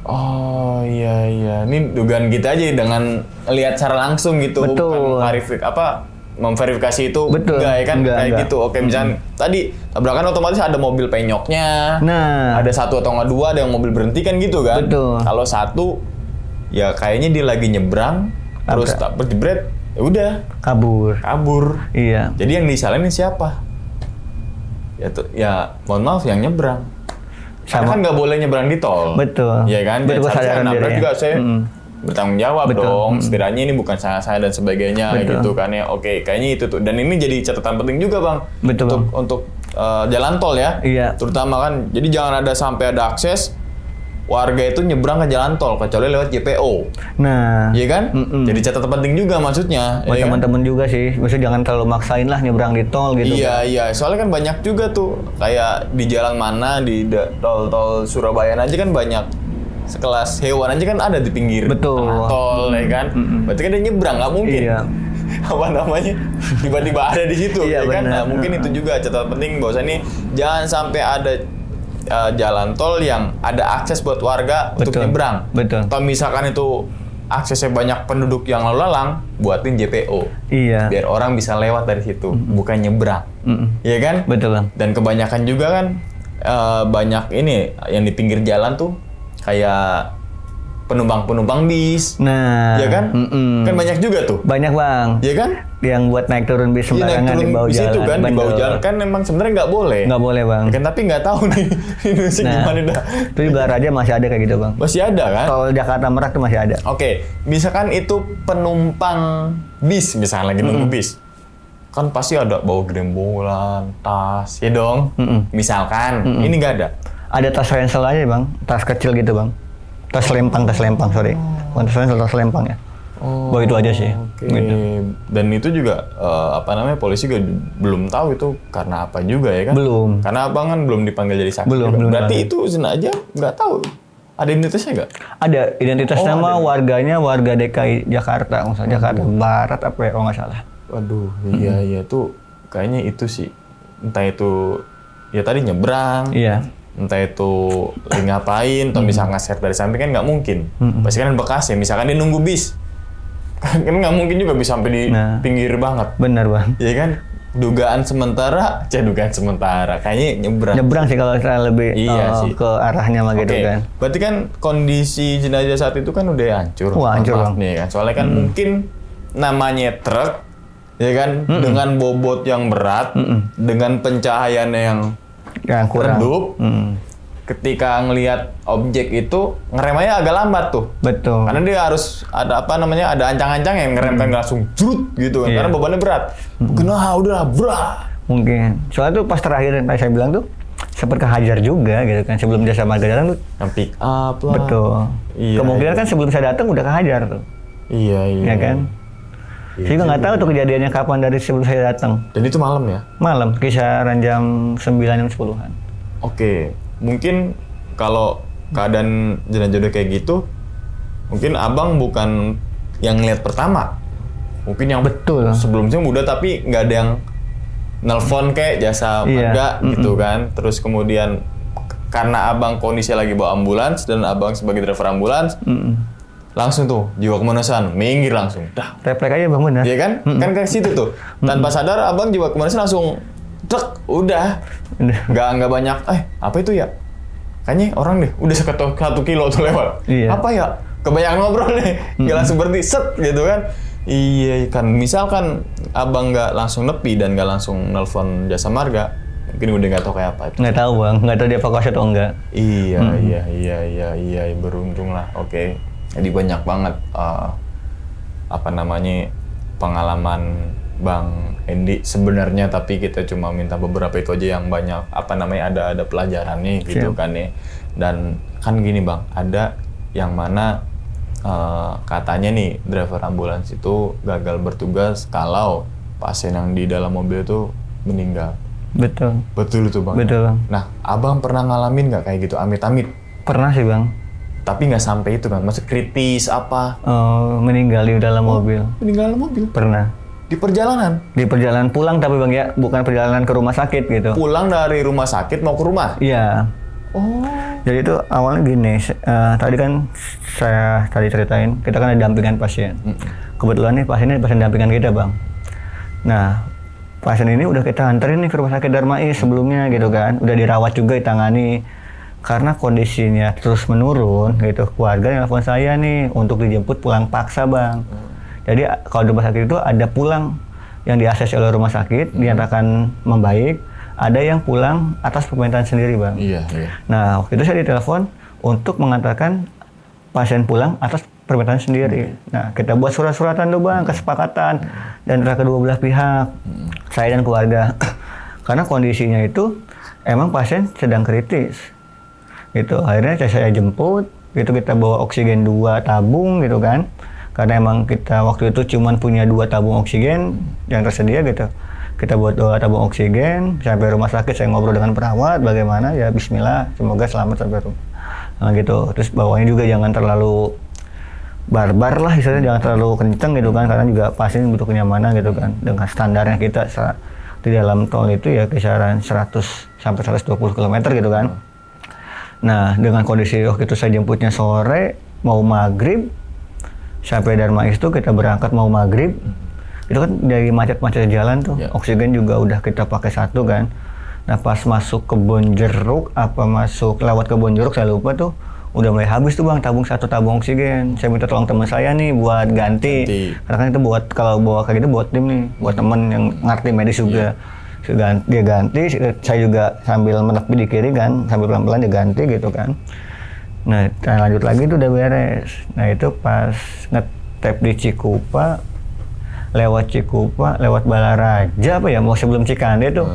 Oh iya. Ini dugaan kita aja dengan lihat secara langsung gitu. Betul. Bukan memverifikasi itu. Betul. Enggak ya kan? Enggak, Kayak enggak. gitu. Oke, misalnya tadi tabrakan otomatis ada mobil penyoknya. Nah. Ada 1 atau nggak 2, ada yang mobil berhenti kan gitu kan? Betul. Kalau 1, ya kayaknya dia lagi nyebrang, terus tak berjebret, ya udah kabur. Iya. Jadi yang disalahin siapa? Ya mohon maaf yang nyebrang. Karena Sama. kan nggak boleh nyebrang di tol. Betul. Iya kan? Betul, Dan seharusnya kesadaran nabrak diri ya. juga saya bertanggung jawab Betul. dong. Setidaknya ini bukan saya dan sebagainya Betul. gitu kan ya. Oke, kayaknya itu tuh. Dan ini jadi catatan penting juga Bang. Betul, Untuk jalan tol ya. Iya. Terutama kan. Jadi jangan ada sampai ada akses warga itu nyebrang ke jalan tol kecuali lewat JPO. Nah, Iya kan? Jadi catatan penting juga maksudnya. buat ya kan? teman-teman juga sih, maksudnya jangan terlalu maksain lah nyebrang di tol gitu. Iya. Soalnya kan banyak juga tuh kayak di jalan mana di tol Surabaya aja kan banyak sekelas hewan aja kan ada di pinggir Betul. tengah tol ya kan. Berarti kan dia nyebrang nggak mungkin. Iya. Apa namanya? Tiba-tiba ada di situ Iya, ya kan. benar. Nah, mungkin itu juga catatan penting bahwasanya jangan sampai ada jalan tol yang ada akses buat warga untuk Betul. nyebrang. Betul. Atau misalkan itu aksesnya banyak penduduk yang lalu lalang, buatin JPO. Iya. Biar orang bisa lewat dari situ, bukan nyebrang. Iya kan? Betul Bang. Dan kebanyakan juga kan banyak ini yang di pinggir jalan tuh kayak penumpang bis. Nah, Ya kan? Kan banyak juga tuh. banyak bang. Ya kan? Yang buat naik turun bis Iya, naik sembarangan turun di bawah bis jalan. itu kan di bawah Betul. jalan kan emang sebenarnya nggak boleh. Nggak boleh bang. Ya kan, tapi nggak tahu nih Indonesia Nah, gimana dah. itu juga Raja masih ada kayak gitu bang. Masih ada kan? Tol Jakarta Merak tuh masih ada. Oke, misalkan itu penumpang bis, misalkan lagi nunggu bis. Kan pasti ada bawa gerombolan, tas, ya dong. Misalkan, ini nggak ada. Ada tas ransel aja bang, tas kecil gitu bang. Tas lempang, sorry. Bukan tas ransel, tas lempang ya. Bawa itu aja sih. Oke. Gitu. Dan itu juga polisi juga belum tahu itu karena apa juga ya kan? Belum. Karena abang kan belum dipanggil jadi saksi. Belum, juga. belum Berarti dipanggil. itu sengaja nggak tahu. Ada identitasnya nggak? Ada identitas Oh, nama ada. warganya warga DKI Jakarta, misalnya Jakarta Barat apa ya kalau nggak salah. Waduh, iya tuh kayaknya itu sih. Entah itu ya tadi nyebrang. Iya. Entah itu lagi ngapain, atau misalnya nge-share dari samping kan nggak mungkin. Pasti kan bekas ya, misalkan dia nunggu bis. Kan nggak mungkin juga bisa sampai di Nah. pinggir banget. Benar bang. Iya kan? Dugaan sementara. Kayaknya nyebrang. Nyebrang sih kalau saya lebih Iya sih. ke arahnya mah gitu Oke, kan. berarti kan kondisi jenazah saat itu kan udah hancur. Wah, hancur, Maaf Bang. nih kan. Soalnya kan mungkin namanya truk, ya kan, dengan bobot yang berat, dengan pencahayaan yang Yang kurang. redup, Mm. ketika ngelihat objek itu ngeremnya agak lambat tuh. Betul. Karena dia harus ada ada ancang-ancang yang ngerem kan langsung jrut gitu kan. Iya. Karena bebannya berat. Kena udah bra. Mungkin. Soalnya tuh pas terakhir yang tadi saya bilang tuh sempat kehajar juga gitu kan sebelum jasa marga datang tuh. Yang pick up lah. Betul. Iya, Kemungkinan iya. kan sebelum saya datang udah kehajar tuh. Iya. Ya kan? Saya juga nggak tahu tuh kejadiannya kapan dari sebelum saya datang. Dan itu malam ya? Malam, kisaran jam 9 jam 10-an. Oke, mungkin kalau keadaan jenazah udah kayak gitu, mungkin abang bukan yang ngeliat pertama. Mungkin yang Betul. sebelumnya udah tapi nggak ada yang nelpon kayak jasa Iya. marga gitu kan. Terus kemudian karena abang kondisi lagi bawa ambulans dan abang sebagai driver ambulans, langsung tuh jiwa kemanasan, minggir langsung. Dah, Refleks aja bang benar. iya kan? Kan ke situ tuh. Tanpa sadar abang jiwa kemanasan langsung truk, udah. Nggak banyak, apa itu ya? Kayaknya orang deh, udah 1 kilo tuh lewat. Iya. Apa ya? Kebanyakan ngobrol nih, nggak langsung berhenti, set gitu kan. Iya kan, misalkan abang nggak langsung nepi dan nggak langsung nelpon jasa marga, mungkin udah nggak tahu kayak apa itu. Nggak tahu bang, nggak tahu dia evakuasi atau enggak. Iya, beruntung lah. Oke, jadi banyak banget pengalaman Bang Hendy sebenarnya, tapi kita cuma minta beberapa itu aja yang banyak ada pelajarannya gitu. Siap. Kan ya. Dan kan gini Bang, ada yang mana katanya nih driver ambulans itu gagal bertugas kalau pasien yang di dalam mobil itu meninggal. Betul. Betul itu Bang. Betul, Bang. Nah, Abang pernah ngalamin nggak kayak gitu amit-amit? Pernah sih bang. Tapi nggak sampai itu kan, maksud kritis apa? Meninggal di dalam mobil. Meninggal dalam mobil. Pernah. Di perjalanan. Di perjalanan pulang tapi bang ya, bukan perjalanan ke rumah sakit gitu. Pulang dari rumah sakit mau ke rumah. Iya. Oh. Jadi itu awalnya gini, tadi kan saya tadi ceritain, kita kan ada dampingan pasien. Kebetulan nih pasiennya pasien dampingan kita bang. Nah, pasien ini udah kita anterin nih ke rumah sakit Darmais sebelumnya gitu kan, udah dirawat juga, ditangani. Karena kondisinya terus menurun gitu, keluarga yang telepon saya nih untuk dijemput pulang paksa bang. Jadi kalau di rumah sakit itu ada pulang yang diakses oleh rumah sakit, dinyatakan membaik, ada yang pulang atas permintaan sendiri bang. Iya. Nah, waktu itu saya ditelepon untuk mengantarkan pasien pulang atas permintaan sendiri. Nah, kita buat surat-suratan tuh bang, kesepakatan dan antara kedua belah pihak, saya dan keluarga. Karena kondisinya itu emang pasien sedang kritis. Gitu. Akhirnya saya jemput, gitu kita bawa oksigen 2 tabung gitu kan. Karena emang kita waktu itu cuman punya 2 tabung oksigen yang tersedia gitu. Kita buat 2 tabung oksigen, sampai rumah sakit saya ngobrol dengan perawat, bagaimana ya bismillah, semoga selamat sampai rumah. Nah gitu, terus bawanya juga jangan terlalu barbar lah, istilahnya jangan terlalu kenceng gitu kan, karena juga pasien butuh kenyamanan gitu kan. Dengan standarnya kita di dalam tol itu ya kisaran 100 sampai 120 km gitu kan. Nah dengan kondisi waktu itu saya jemputnya sore, mau maghrib, sampai Darmais itu kita berangkat mau maghrib. Itu kan dari macet-macet jalan tuh, Ya. oksigen juga udah kita pakai 1 kan. Nah pas masuk kebun jeruk, masuk lewat kebun jeruk saya lupa tuh, udah mulai habis tuh bang, satu tabung oksigen. Saya minta tolong teman saya nih buat ganti. Karena kan itu buat, kalau bawa kayak gitu buat tim nih, buat temen yang ngerti medis juga. Dia ganti, saya juga sambil menepi di kiri kan, sambil pelan-pelan dia ganti gitu kan. Nah lanjut lagi itu udah beres. Nah itu pas ngetep di Cikupa, lewat Balaraja apa ya, mau sebelum Cikande tuh.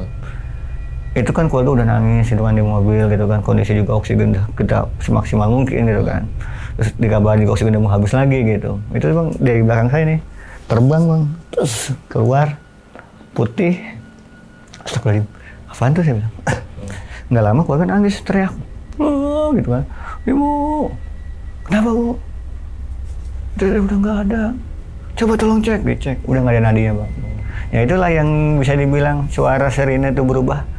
Itu kan keluarga udah nangis gitu kan di mobil gitu kan, kondisi juga oksigen kita semaksimal mungkin gitu kan. Terus dikabarin juga oksigen udah mau habis lagi gitu. Itu bang dari belakang saya nih terbang bang, terus keluar putih. Astagfirullahaladzim, apaan tuh saya bilang. Nggak lama keluarga nangis teriak, oh, gitu kan. Ibu, kenapa bu? Udah nggak ada. Coba tolong dicek, udah nggak ada nadinya bang. Ya itulah yang bisa dibilang suara Sherina itu berubah.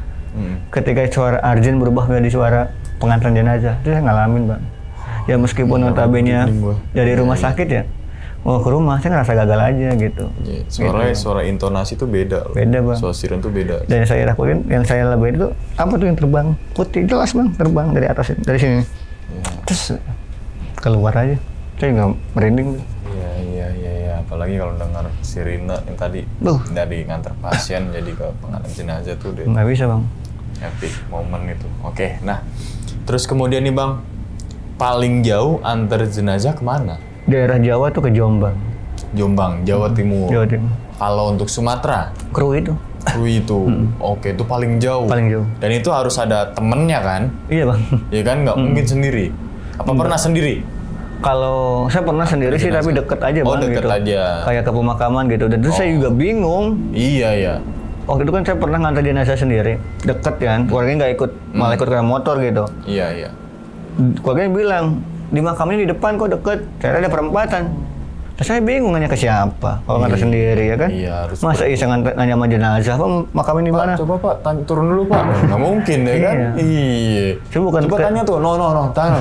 Ketika suara Arjen berubah menjadi suara pengantar jenazah, itu saya ngalamin bang. Ya meskipun notabene dari rumah sakit ya, mau ke rumah saya ngerasa gagal aja gitu. Suara intonasi tuh beda. Beda bang. Suara siren tuh beda. Dan yang saya lakuin, yang saya lebih itu apa tuh yang terbang putih jelas bang, terbang dari atas dari sini. Terus keluar aja, saya nggak merinding. Iya. Apalagi kalau dengar sirine yang tadi dari ngantar pasien jadi ke pengantar jenazah tuh deh. Nggak bisa bang. Epic momen itu. Oke, nah terus kemudian nih bang, paling jauh antar jenazah kemana? Daerah Jawa tuh ke Jombang. Jombang, Jawa Timur. Jawa Timur. Kalau untuk Sumatera? Kru itu. Oke, itu paling jauh. Paling jauh. Dan itu harus ada temennya kan? Iya bang. Iya kan, nggak mungkin sendiri. Apa pernah sendiri? Kalau saya pernah sendiri sih, tapi deket aja bang. Deket gitu. aja. Kayak ke pemakaman gitu. Dan itu saya juga bingung. Iya. Waktu itu kan saya pernah ngantar jenazah sendiri, deket kan. Keluarganya nggak ikut, malah ikut ke motor gitu. Iya. Keluarganya bilang, di makamnya di depan kok deket. Saya ada perempatan. Terus saya bingung nanya ke siapa kalau ngantar sendiri ya kan. Iya, harus masa bisa nanya sama jenazah, Pak makamnya di mana? Coba Pak, turun dulu Pak. Nggak mungkin ya kan? Iya. Coba tanya tuh,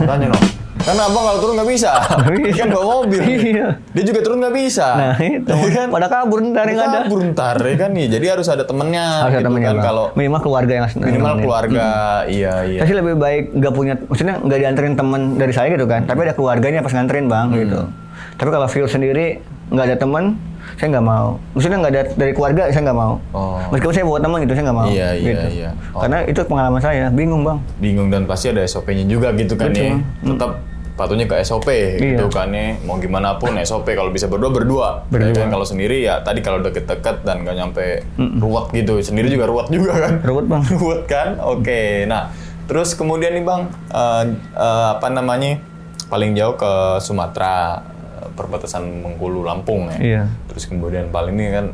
tanya no. Karena abang kalau turun nggak bisa, kan bawa mobil. Iya. Dia juga turun nggak bisa. Nah itu, kan? pada kabur ntar yang ada. Kabur ntar ya kan nih. Jadi harus ada temennya. Harus ada temennya kan? Kalau minimal keluarga yang minimal keluarga, iya. Saya sih lebih baik nggak punya, maksudnya nggak dianterin teman dari saya gitu kan. Tapi ada keluarganya pas nganterin bang gitu. Tapi kalau view sendiri nggak ada teman, saya nggak mau. Maksudnya nggak ada dari keluarga, saya nggak mau. Meskipun saya bawa teman gitu, saya nggak mau. Iya. Karena itu pengalaman saya, bingung bang. Bingung dan pasti ada SOP-nya juga gitu kan ya. Tetap patuhnya ke SOP gitu kan ya. Mau gimana pun SOP, kalau bisa berdua. Ya kan? Kalau sendiri ya tadi kalau deket-deket dan nggak nyampe ruwet gitu. Sendiri juga ruwet juga kan. Ruwet bang. Ruwet kan. Oke. Nah terus kemudian nih bang, paling jauh ke Sumatera, perbatasan Bengkulu Lampung ya. Iya. Terus kemudian paling ini kan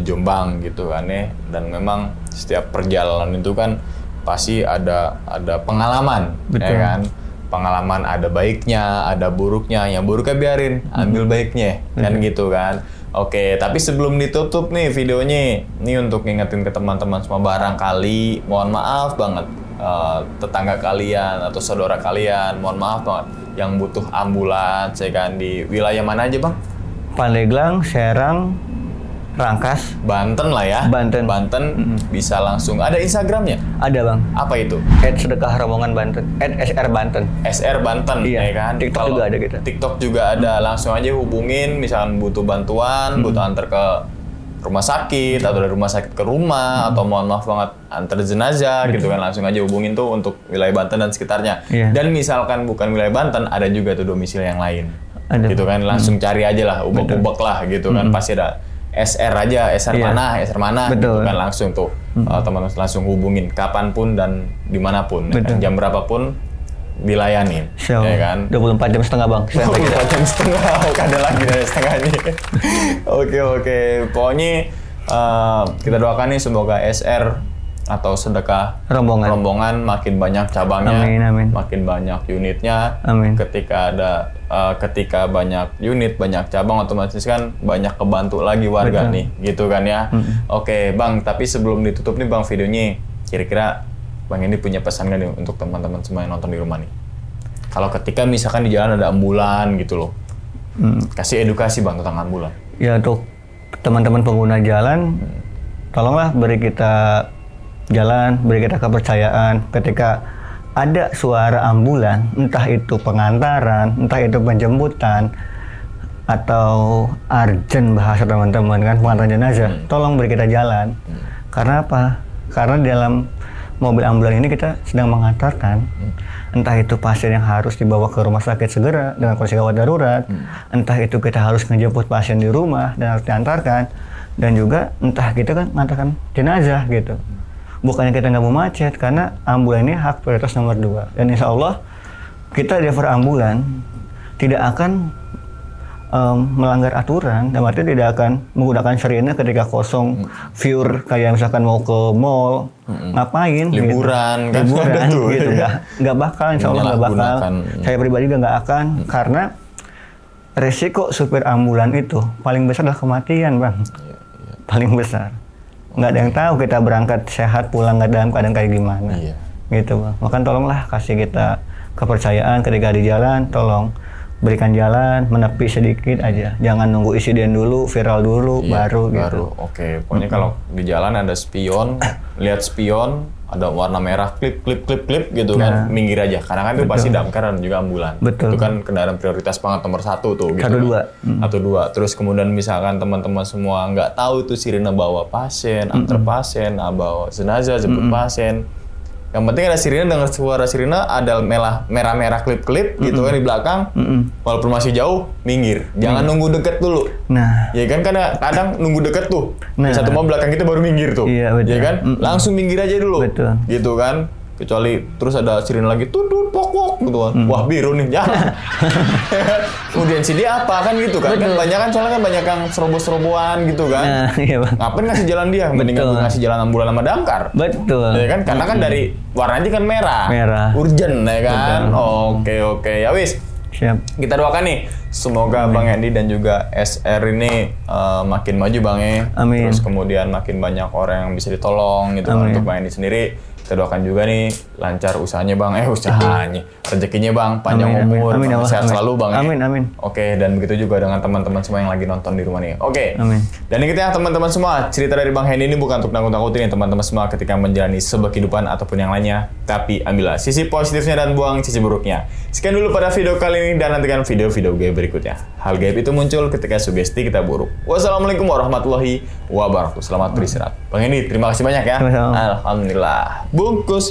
Jombang gitu kan ya. Dan memang setiap perjalanan itu kan pasti ada pengalaman. Betul. Ya kan. Pengalaman ada baiknya, ada buruknya. Yang buruknya biarin, ambil baiknya, kan gitu kan. Oke, tapi sebelum ditutup nih videonya, ini untuk ngingetin ke teman-teman semua, barangkali mohon maaf banget tetangga kalian atau saudara kalian, mohon maaf banget, yang butuh ambulans, ya kan, di wilayah mana aja bang? Pandeglang, Serang, Rangkas, Banten lah ya. Banten. Bisa langsung. Ada Instagramnya? Ada bang. Apa itu? @sedekah rombongan Banten. @SR Banten. SR Banten, iya. ya kan? TikTok juga ada kita. TikTok juga ada. Langsung aja hubungin, misalkan butuh bantuan, butuh antar ke rumah sakit, atau dari rumah sakit ke rumah, atau mohon maaf banget antar jenazah, gitu kan. Langsung aja hubungin tuh untuk wilayah Banten dan sekitarnya. Iya. Dan misalkan bukan wilayah Banten, ada juga tuh domisili yang lain. Ada. Gitu kan, langsung cari aja lah, ubek-ubek lah gitu kan. Pasti ada SR aja, SR mana, gitu kan, langsung tuh teman-teman langsung hubungin kapanpun dan dimanapun, ya kan? Jam berapapun dilayani, ya kan? 24 jam setengah bang. 24 jam setengah, ada lagi dari setengahnya. Oke, pokoknya kita doakan nih semoga SR atau sedekah rombongan makin banyak cabangnya, amin. makin banyak unitnya. Amin. Ketika banyak unit, banyak cabang, otomatis kan banyak kebantu lagi warga nih, gitu kan ya. Oke bang, tapi sebelum ditutup nih bang videonya, kira-kira bang ini punya pesan nggak nih untuk teman-teman semua yang nonton di rumah nih? Kalau ketika misalkan di jalan ada ambulan gitu loh, kasih edukasi bang tentang ambulan. Ya untuk teman-teman pengguna jalan, tolonglah beri kita jalan, beri kita kepercayaan ketika ada suara ambulan, entah itu pengantaran, entah itu penjemputan, atau urgent bahasa teman-teman kan, pengantaran jenazah, tolong beri kita jalan. Karena apa? Karena di dalam mobil ambulan ini kita sedang mengantarkan entah itu pasien yang harus dibawa ke rumah sakit segera dengan kondisi gawat darurat, entah itu kita harus ngejemput pasien di rumah dan harus diantarkan, dan juga entah kita kan mengantarkan jenazah gitu. Bukannya kita nggak mau macet, karena ambulan ini hak prioritas nomor 2. Dan insya Allah kita driver ambulan tidak akan melanggar aturan, dan artinya tidak akan menggunakan sirine ketika kosong, pure kayak misalkan mau ke mall, ngapain liburan gitu. kan, liburan gitu, nggak bakal, insya Allah nggak bakal. Saya pribadi juga nggak akan, karena resiko supir ambulan itu paling besar adalah kematian, Bang. Paling besar. Nggak ada yang tahu kita berangkat sehat pulang nggak dalam keadaan kayak gimana, gitu, Bang. Makanya tolonglah kasih kita kepercayaan ketika di jalan, tolong berikan jalan, menepi sedikit aja. Jangan nunggu insiden dulu, viral dulu, baru gitu. Oke, pokoknya kalau di jalan ada spion, lihat spion, ada warna merah, klip gitu kan, minggir aja. Karena kan itu pasti damkar dan juga ambulan. Betul. Itu kan kendaraan prioritas banget nomor 1 tuh. Gitu 1-2. Terus kemudian misalkan teman-teman semua nggak tahu itu sirine bawa pasien, antar pasien, bawa jenazah, jemput pasien. Yang penting ada sirine, dengar suara sirine, ada merah-merah klip gitu kan di belakang. Walaupun masih jauh, minggir. Jangan nunggu deket dulu. Nah, Ya kan, karena kadang nunggu deket tuh. Satu mobil belakang kita baru minggir tuh. Iya, betul. Ya kan? Langsung minggir aja dulu. Betul. Gitu kan. Kecuali terus ada sirine lagi tutut pok gitu kan. Wah, biru nih, jangan. Kemudian si dia apa kan gitu kan. Kan banyak kan, soalnya kan banyak yang serobo-seroboan gitu kan. nah, iya, Bang. Ngapain ngasih jalan dia? Mendingan gue ngasih jalan ambulan sama damkar. Betul. Ya kan, karena kan dari warnanya kan merah. Urgent ya kan. Oke. Ya wis. Siap. Kita doakan nih, semoga Bang Hendy dan juga SR ini makin maju Bang ya. Amin. Terus kemudian makin banyak orang yang bisa ditolong gitu kan, untuk Bang Hendy sendiri. Kita doakan juga nih lancar usahanya Bang, rezekinya Bang, panjang umur, sehat selalu Bang. Amin. Oke, dan begitu juga dengan teman-teman semua yang lagi nonton di rumah nih. Oke. Amin. Dan ingat ya teman-teman semua, cerita dari Bang Hendy ini bukan untuk nakut-nakutin ya teman-teman semua ketika menjalani sebuah kehidupan ataupun yang lainnya, tapi ambillah sisi positifnya dan buang sisi buruknya. Sekian dulu pada video kali ini, dan nantikan video-video gue berikutnya. Hal gaib itu muncul ketika sugesti kita buruk. Wassalamualaikum warahmatullahi wabarakatuh. Selamat beristirahat. Bang Hendy, terima kasih banyak ya. Sama-sama. Alhamdulillah. Bungkus.